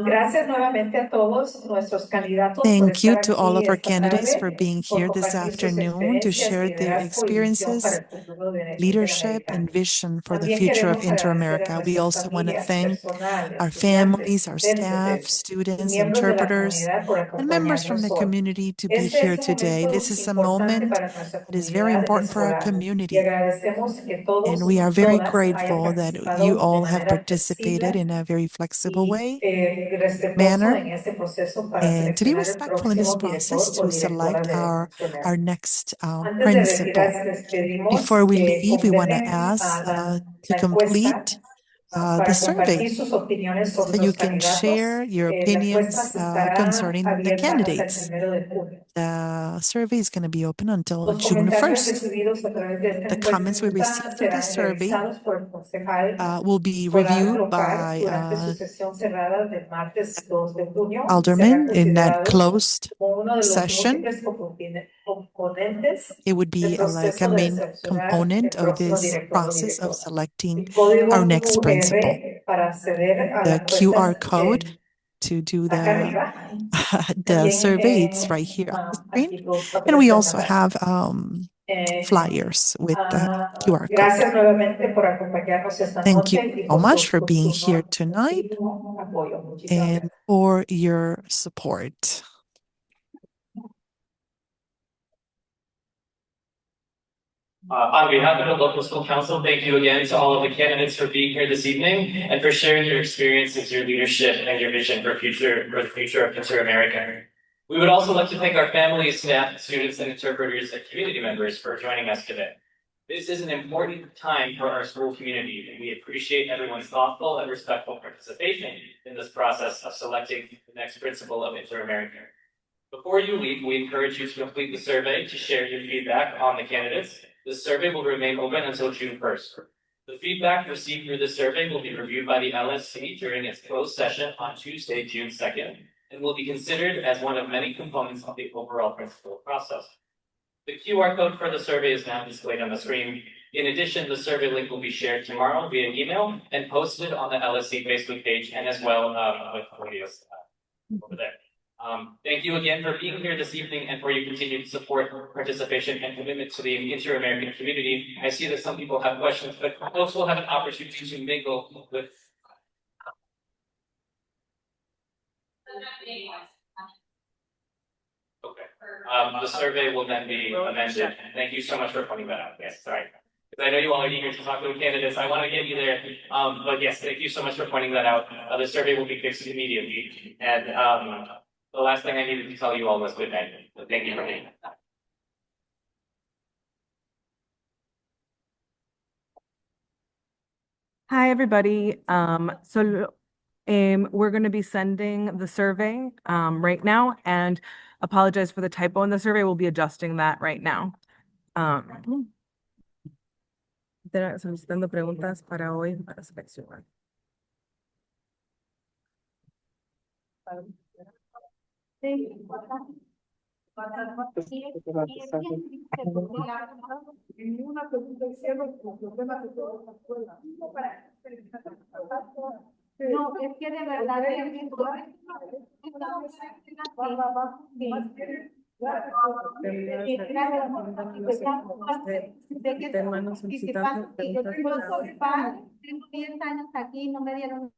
Gracias nuevamente a todos nuestros candidatos por Thank you estar to all aquí of our esta candidates tarde, for being por here this compartir sus afternoon to experiencias, share their liderazgo y visión para experiences, el futuro de leadership, and Interamericana. vision for the También future of queremos agradecer a Inter-America. We nuestras also want to familias, thank personal, our estudiantes, families, our staff, intérpretes y students, miembros de la interpreters, comunidad por and members from acompañarnos the hoy. community to be Este here es un today. momento This is a importante moment para nuestra that is very comunidad important for our escolar y community. agradecemos que todos And we y are very todas hayan grateful that you participado de all have manera participated flexible in a very flexible y way, respetuoso manner, en este proceso para and to be seleccionar el respectful in this próximo director process o to directora select de our Instrumento. next Antes de principal. retirarse, les pedimos Before we que leave, we want to completen ask to la encuesta complete the para survey compartir sus opiniones sobre so you los can candidatos. share your La encuesta opinions estará concerning the abierta hasta el candidates. 1 de junio. The survey is going to be open until Los June comentarios 1st. recibidos a través de esta The comments we encuesta received of the serán survey revisados por el concejal will be escolar reviewed local durante su by sesión cerrada del martes 2 de junio y será aldermen in that considerado closed como uno de los session. múltiples componentes It would del be like a proceso de main seleccionar component el of próximo this director o process of directora. selecting El código our next principal. QR para acceder a la The QR encuesta code to do acá the arriba. the También survey, it's right here on the screen. aquí los And papeles we de also mandar. have flyers with the QR code. Gracias nuevamente por acompañarnos esta Thank you noche y so por much for su being here tonight continuo apoyo. Muchísimas and gracias. for your support. On behalf of the local school council, thank you again to all of the candidates for being here this evening and for sharing your experiences, your leadership, and your vision for the future of Inter-America. We would also like to thank our families, staff, students, and interpreters and community members for joining us today. This is an important time for our school community, and we appreciate everyone's thoughtful and respectful participation in this process of selecting the next principal of Inter-American. Before you leave, we encourage you to complete the survey to share your feedback on the candidates. The survey will remain open until June 1st. The feedback received through the survey will be reviewed by the LSC during its closed session on Tuesday, June 2nd, and will be considered as one of many components of the overall principal process. The QR code for the survey is now displayed on the screen. In addition, the survey link will be shared tomorrow via email and posted on the LSC Facebook page and as well with videos over there. Thank you again for being here this evening and for your continued support, participation, and commitment to the Inter-American community. I see that some people have questions, but folks will have an opportunity to mingle with. Okay. The survey will then be amended. Thank you so much for pointing that out. Yes, sorry. Because I know you all are eager to talk to the candidates. I want to get you there. But yes, thank you so much for pointing that out. The survey will be fixed immediately. And the last thing I needed to tell you all was good night. So thank you for being here. Hi, everybody. We're going to be sending the survey right now, and apologize for the typo in the survey. We'll be adjusting that right now. Solicitando preguntas para hoy para seleccionar. No, es que de verdad tengo 10 años aquí, no me dieron.